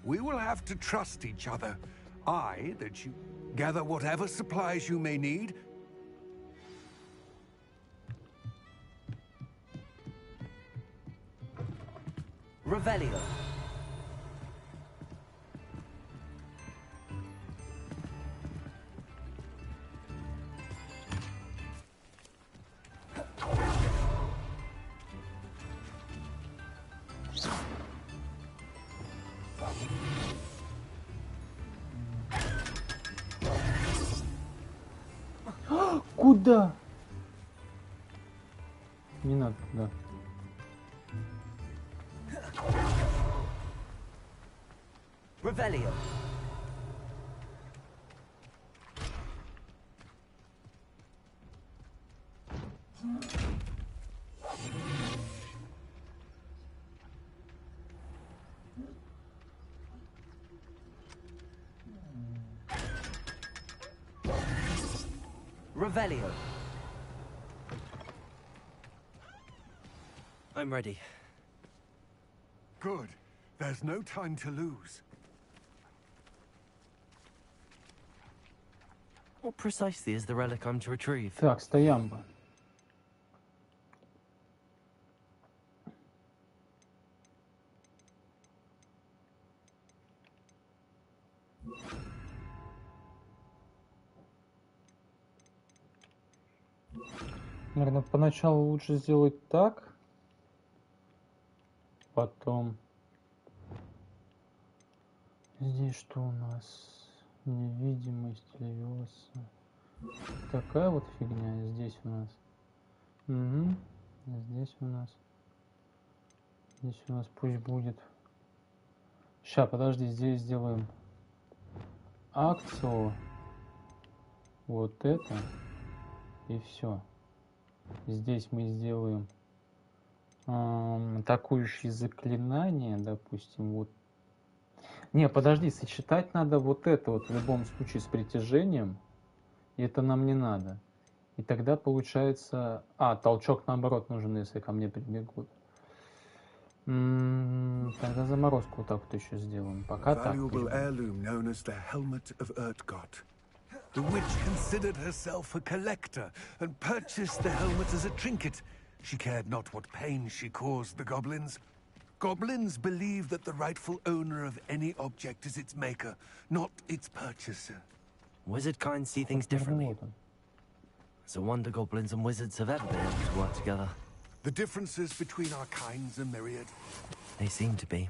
We will have to trust each other. I, that you gather whatever supplies you may need. Revelio. Куда? Не надо туда. Revelio. Revelio. I'm ready. Good. There's no time to lose. What precisely is the relic I'm to retrieve? Так, стоямба. Наверное, поначалу лучше сделать так. Потом... Здесь что у нас? Невидимость, левиоса. Такая вот фигня. Здесь у нас. Угу. Здесь у нас. Здесь у нас пусть будет. Ща, подожди, здесь сделаем акцию. Вот это. И все. Здесь мы сделаем атакующие заклинания, допустим, вот. Не, подожди, сочетать надо вот это вот в любом случае с притяжением. И это нам не надо. И тогда получается... А, толчок наоборот нужен, если ко мне прибегут. Тогда заморозку вот так вот еще сделаем. Пока так. The witch considered herself a collector and purchased the helmet as a trinket. She cared not what pain she caused the goblins. Goblins believe that the rightful owner of any object is its maker, not its purchaser. Wizard kind see things differently. It's a wonder goblins and wizards have ever been able to work together. The differences between our kinds are myriad. They seem to be.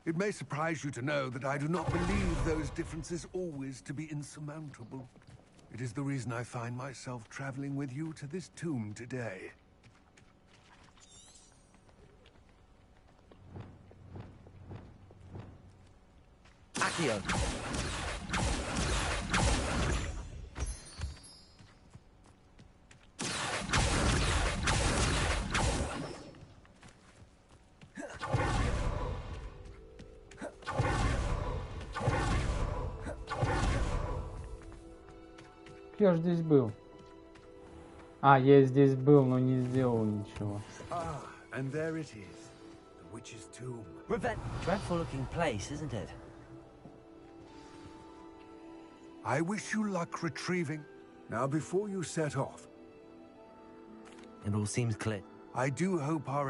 It may surprise you to know that I do not believe those differences always to be insurmountable. It is the reason I find myself traveling with you to this tomb today. Accio. Я ж здесь был. А, я здесь был, но не сделал ничего. Ah, and there it is. The witch's tomb. Dreadful looking place, isn't it? I wish you luck retrieving. Now, before you set off... It all seems clear. I do hope our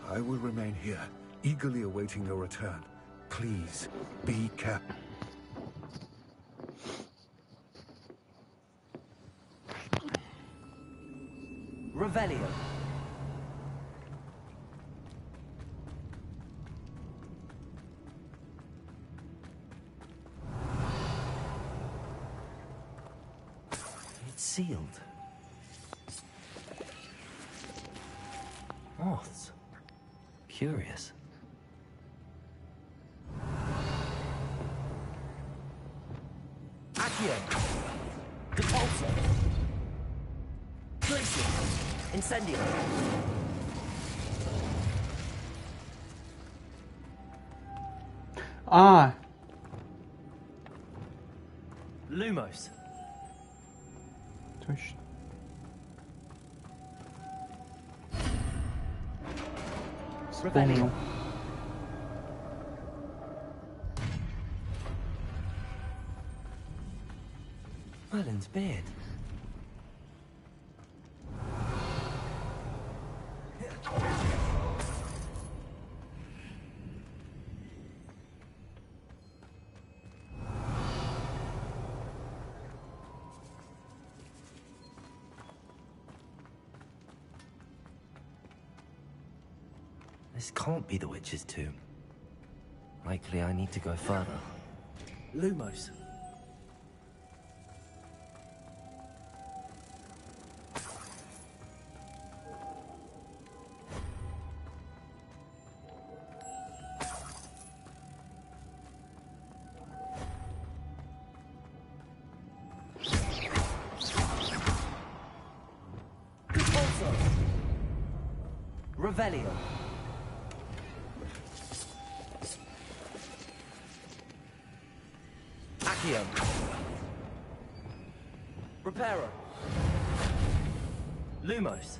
I will remain here, eagerly awaiting your return. Please, be careful. Revelio. It's sealed. Moths. Curious. Accio. Depulso. Glacier. Incendio. А! Lumos. Точно. Вспомнил. Merlin's beard. This can't be the witch's tomb. Likely I need to go further. Lumos. Revelio. Accio. Reparo. Lumos.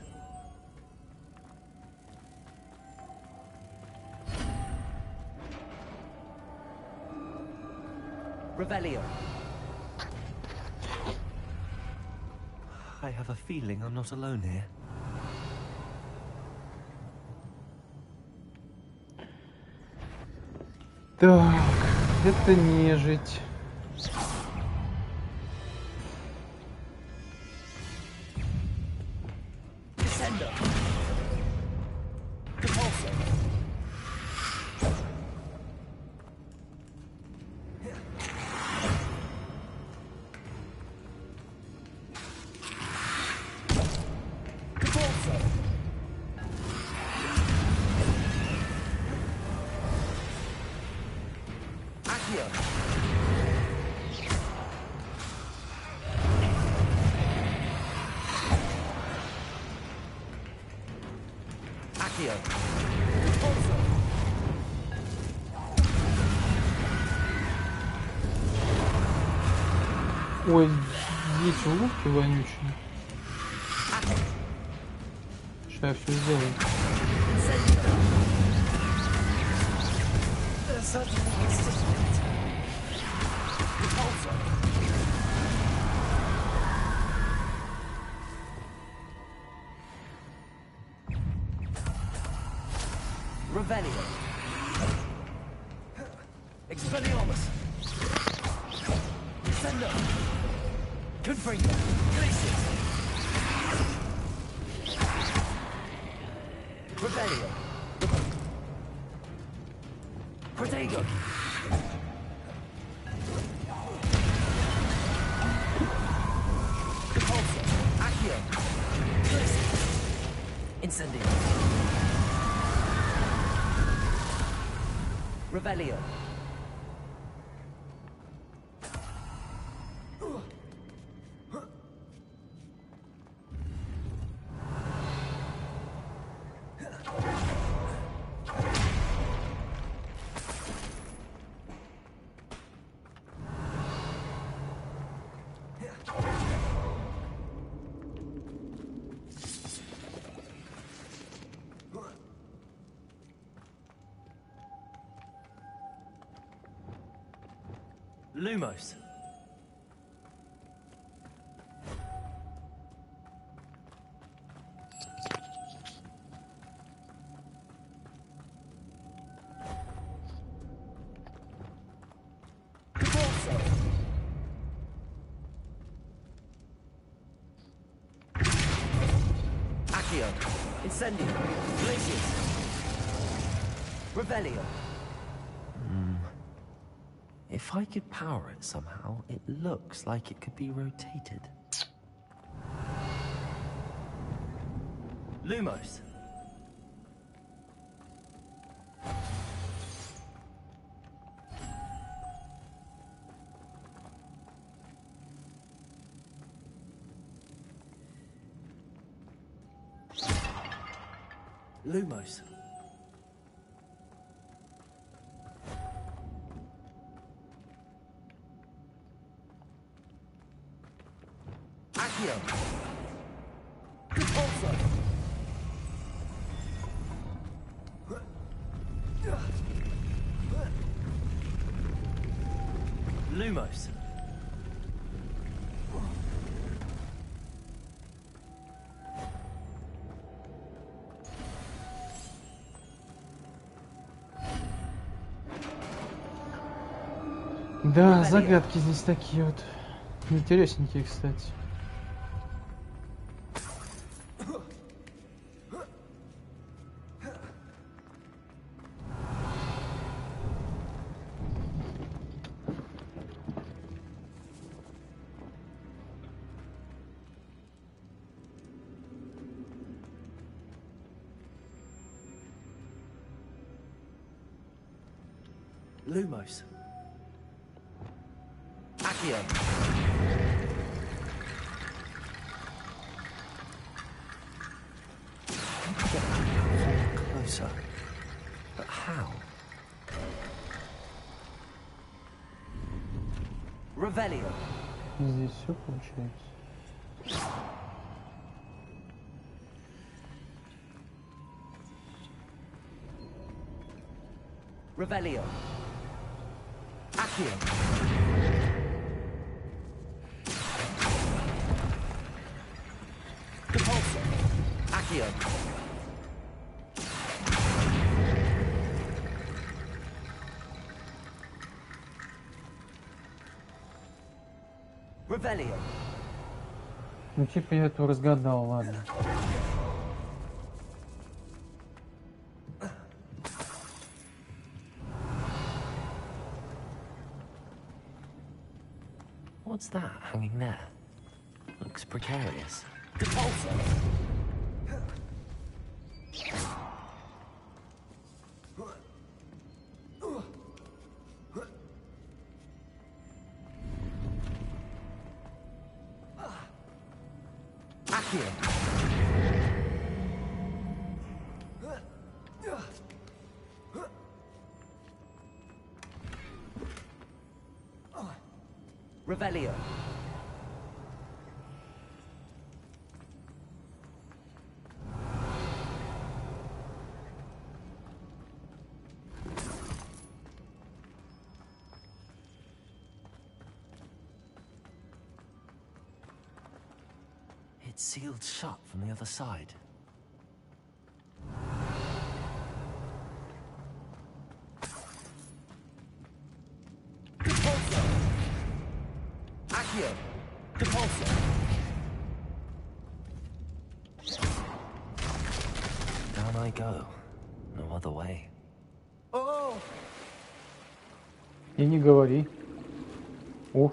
Revelio. I have a feeling I'm not alone here. Так, это нежить. Ой, здесь уловки вонючие. Что я все сделаю? Revelio. Expelliarmus. Descendo. Confringo. Glacius. Revelio. Protego. Repulsor. Accio. Glacius. Incendio. Revelio. Lumos. Accio. Incendio. Glacius. Revelio. If I could power it somehow, it looks like it could be rotated. Lumos. Lumos. Accio. Repulsor. Lumos. Да, загадки здесь такие вот интересненькие, кстати. Lumos. Accio. Get closer. But how? Revelio. Здесь все получается. Revelio. Accio. Depulso. Accio. Revelio. Ну типа я это разгадал, ладно. What's that hanging there? Looks precarious. Depulso. Accio. Revelio. It's sealed shut from the other side. Depulso. Accio. Depulso. Down I go. No other way. Oh! И не говори. О!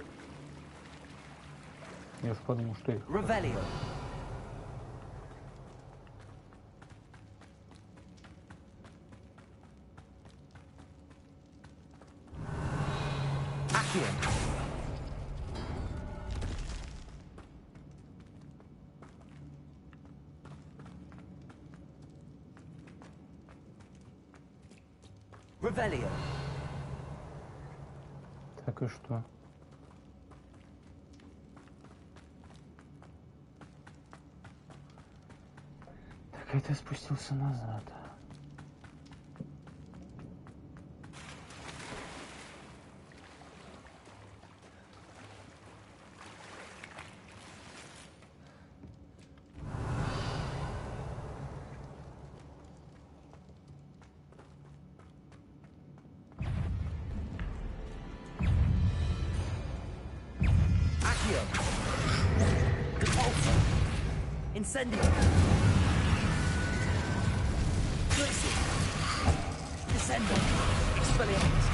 Я уж подумал, что их. Revelio. Accio. Revelio. Так и что? Так это спустился назад. Accio. Depulso. Incendio. Glitzy. Descendo. Expelliarmus.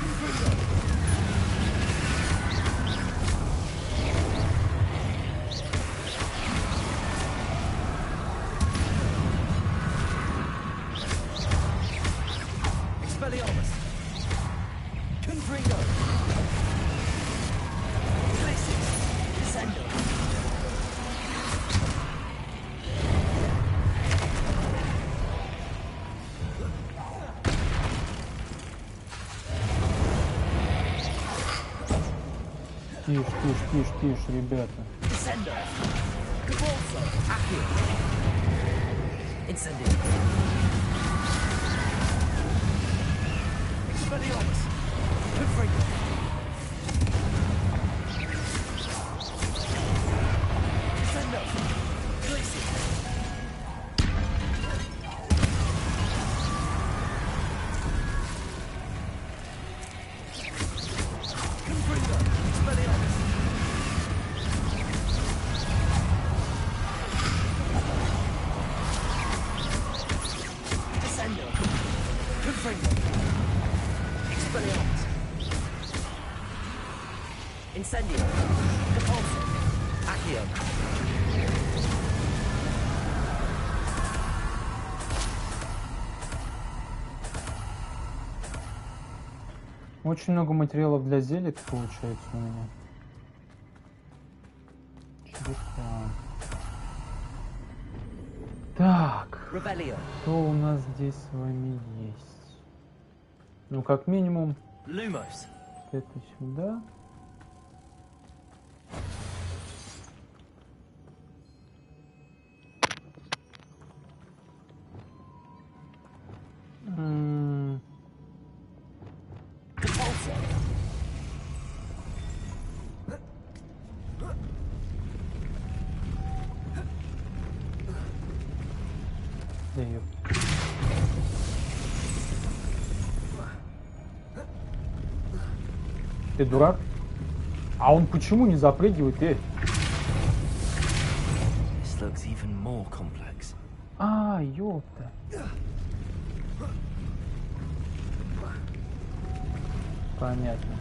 Expelliarmus. Confringo. Glitzy. Descendo. Тише, тише, тише, тише, ребята. Descendo. Depulso. Accio. Incendio. Expelliarmus. Confringo. Descendo. Glitzy. Confringo. Expelliarmus. Descendo. Confringo. Expelliarmus. Incendio. Depulso. Accio. Очень много материалов для зелек получается у меня. Чудеса. Так, что у нас здесь с вами есть? Ну, как минимум, это сюда. Ты дурак? А он почему не запрыгивает, А, ёпта. Понятно.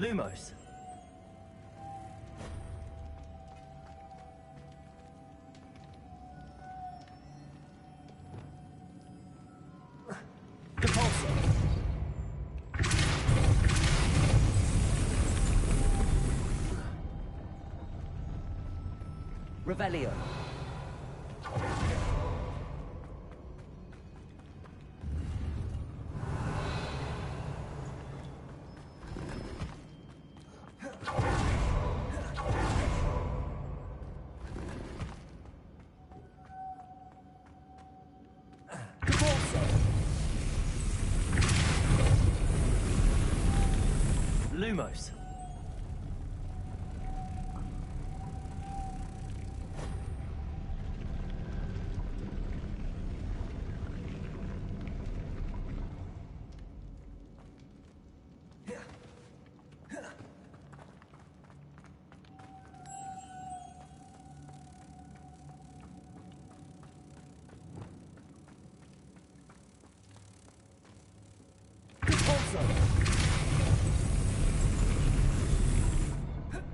Lumos. Revelio. Lumos.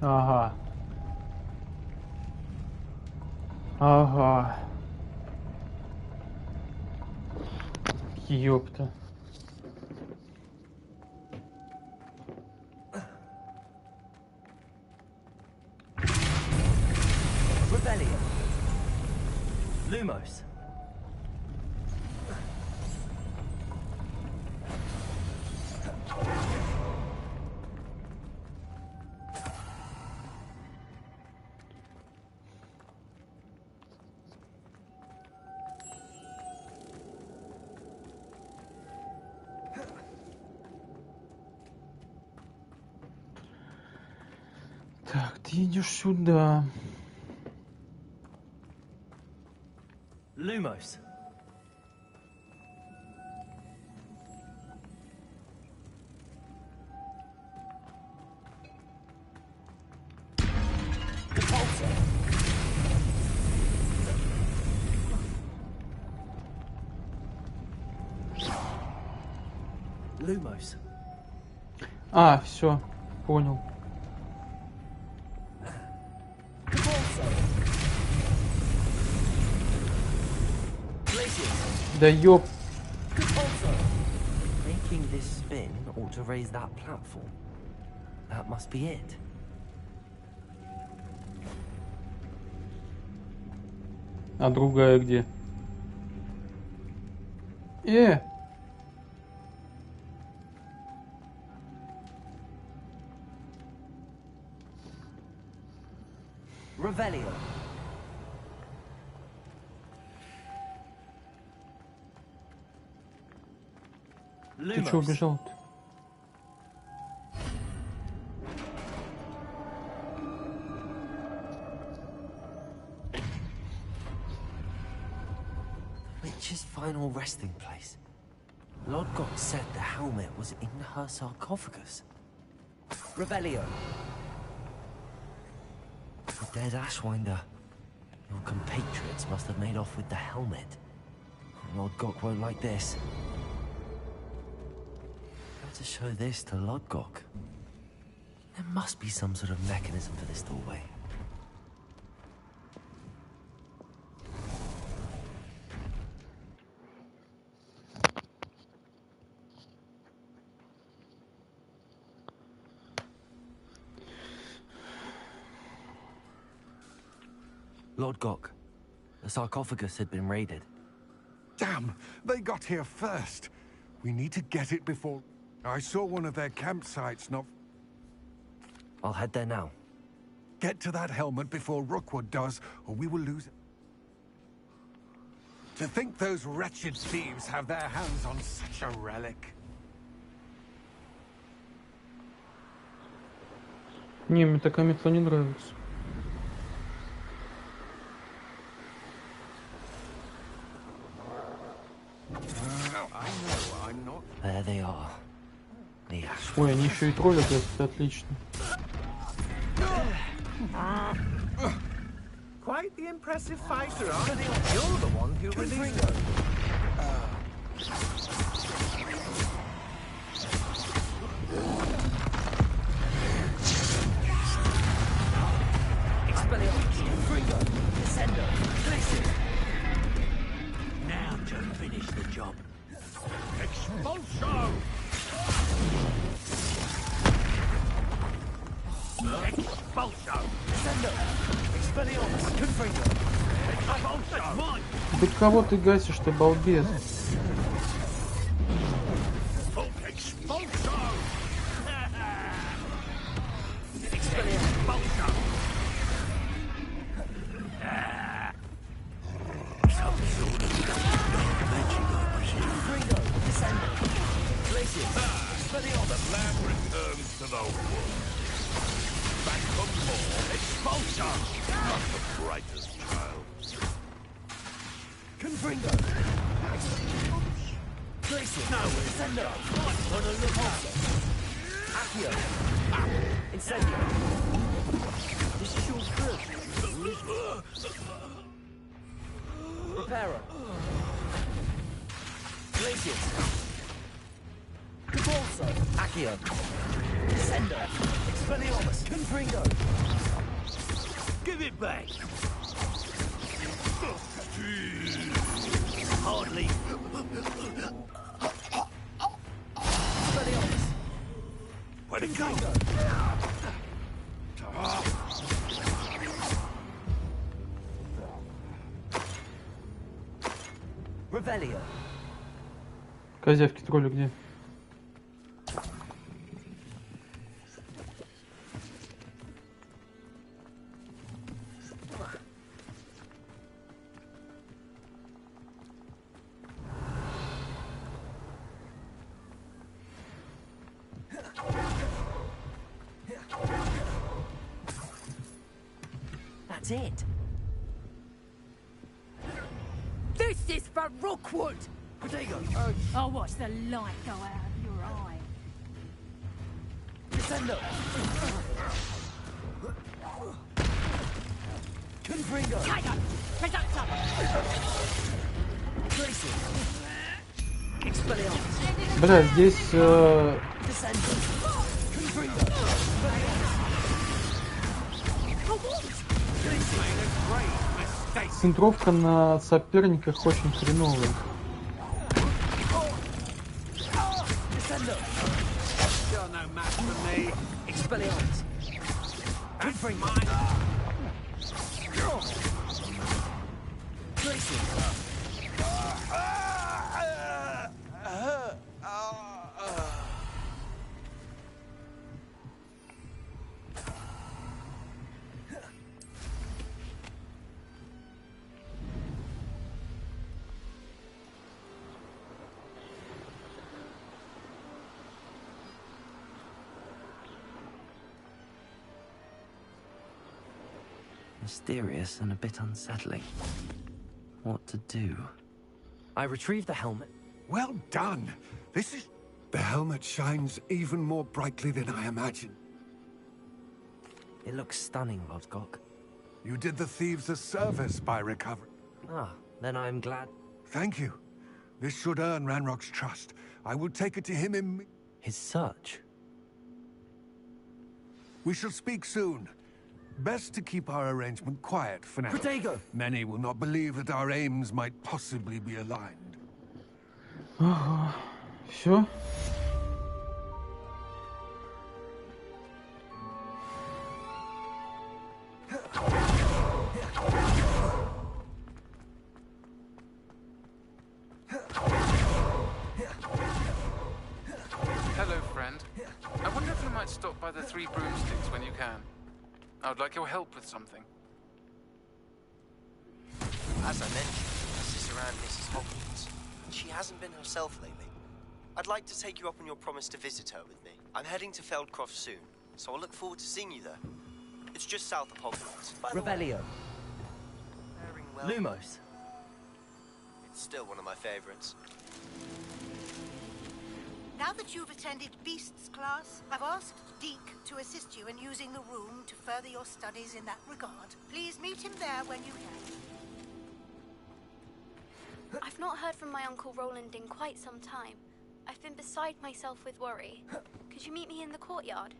Ага. Ага. Ёпта. Revelio. Lumos. Так, ты идешь сюда. Lumos. Lumos. А, все, понял. Да ёп. Making this spin ought to raise that platform. That must be it. А другая где? Revelio. Ты чё убежал-то? Witch's final resting place. Lodgok said the helmet was in her sarcophagus. Revelio. The dead Ashwinder. Your compatriots must have made off with the helmet. Lodgok won't like this. How to show this to Lodgok? There must be some sort of mechanism for this doorway. Lodgok, the sarcophagus had been raided. Damn! They got here first. We need to get it before... I saw one of their campsites not... I'll head there now. Get to that helmet before Rookwood does, or we will lose it. To think those wretched thieves have their hands on such a relic. Не, мне такая метла не нравится. There they are. The Ой, они еще и троллят, это отлично. Quite the impressive fighter, aren't you? You're the one who released them. Expelliarmus, Gringo, Descender, Glacier. Now to finish the job. Expulso! Expulso! Descender! Expelliarmus, Confringo! Expulso! Да кого ты гасишь, ты балбес? Expulso! Expulso! Some sort of magic, I presume. Gringo, Descender, Glacier, Expelliarmus. The land returns to the wood. Back from more. Expulso! Not the brightest child. Confringo! Glacier! No, Descender! On a look also! Accio! Incendio! This is your first. Reparo! Glacier! Cabalso! Accio! Descender! Expelliarmus! Confringo! Give it back! Hardly. Expelliarmus! Where'd it go? Revelio. Козявки тролли где? That's it. This is for Rookwood! Protego! I'll watch the light go out of your eye. Descendo! Confringo! Tiger! Reductor! Tracy! Expelliarmus! Бля, здесь Descendo! Confringo! центровка на соперниках очень хреновая. Descendo! You're no match for me. Expelliarmus! Confringo! Tracy! Mysterious and a bit unsettling. What to do? I retrieved the helmet. Well done. This is... The helmet shines even more brightly than I imagined. It looks stunning, Lodgok. You did the thieves a service by recovering. Ah, then I'm glad. Thank you. This should earn Ranrock's trust. I will take it to him His search? We shall speak soon. Best to keep our arrangement quiet for now. Protego! Many will not believe that our aims might possibly be aligned. Ага. Все. Hello, friend. I wonder if you might stop by the Three Broomsticks when you can. I would like your help with something. As I mentioned, this is around Mrs. Hogwarts. She hasn't been herself lately. I'd like to take you up on your promise to visit her with me. I'm heading to Feldcroft soon, so I'll look forward to seeing you there. It's just south of Hogwarts. Revelio. Faring well. Lumos. It's still one of my favorites. Now that you've attended Beasts class, I've asked Deke to assist you in using the room to further your studies in that regard. Please meet him there when you can. I've not heard from my Uncle Roland in quite some time. I've been beside myself with worry. Could you meet me in the courtyard?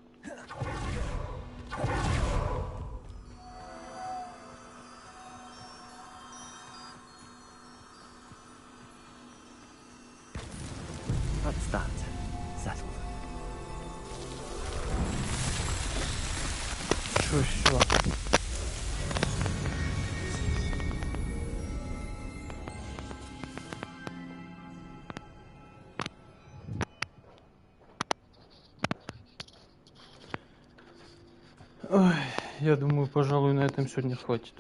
That's that. Settled. Що? Ой, я думаю, пожалуй, на этом сегодня хватит.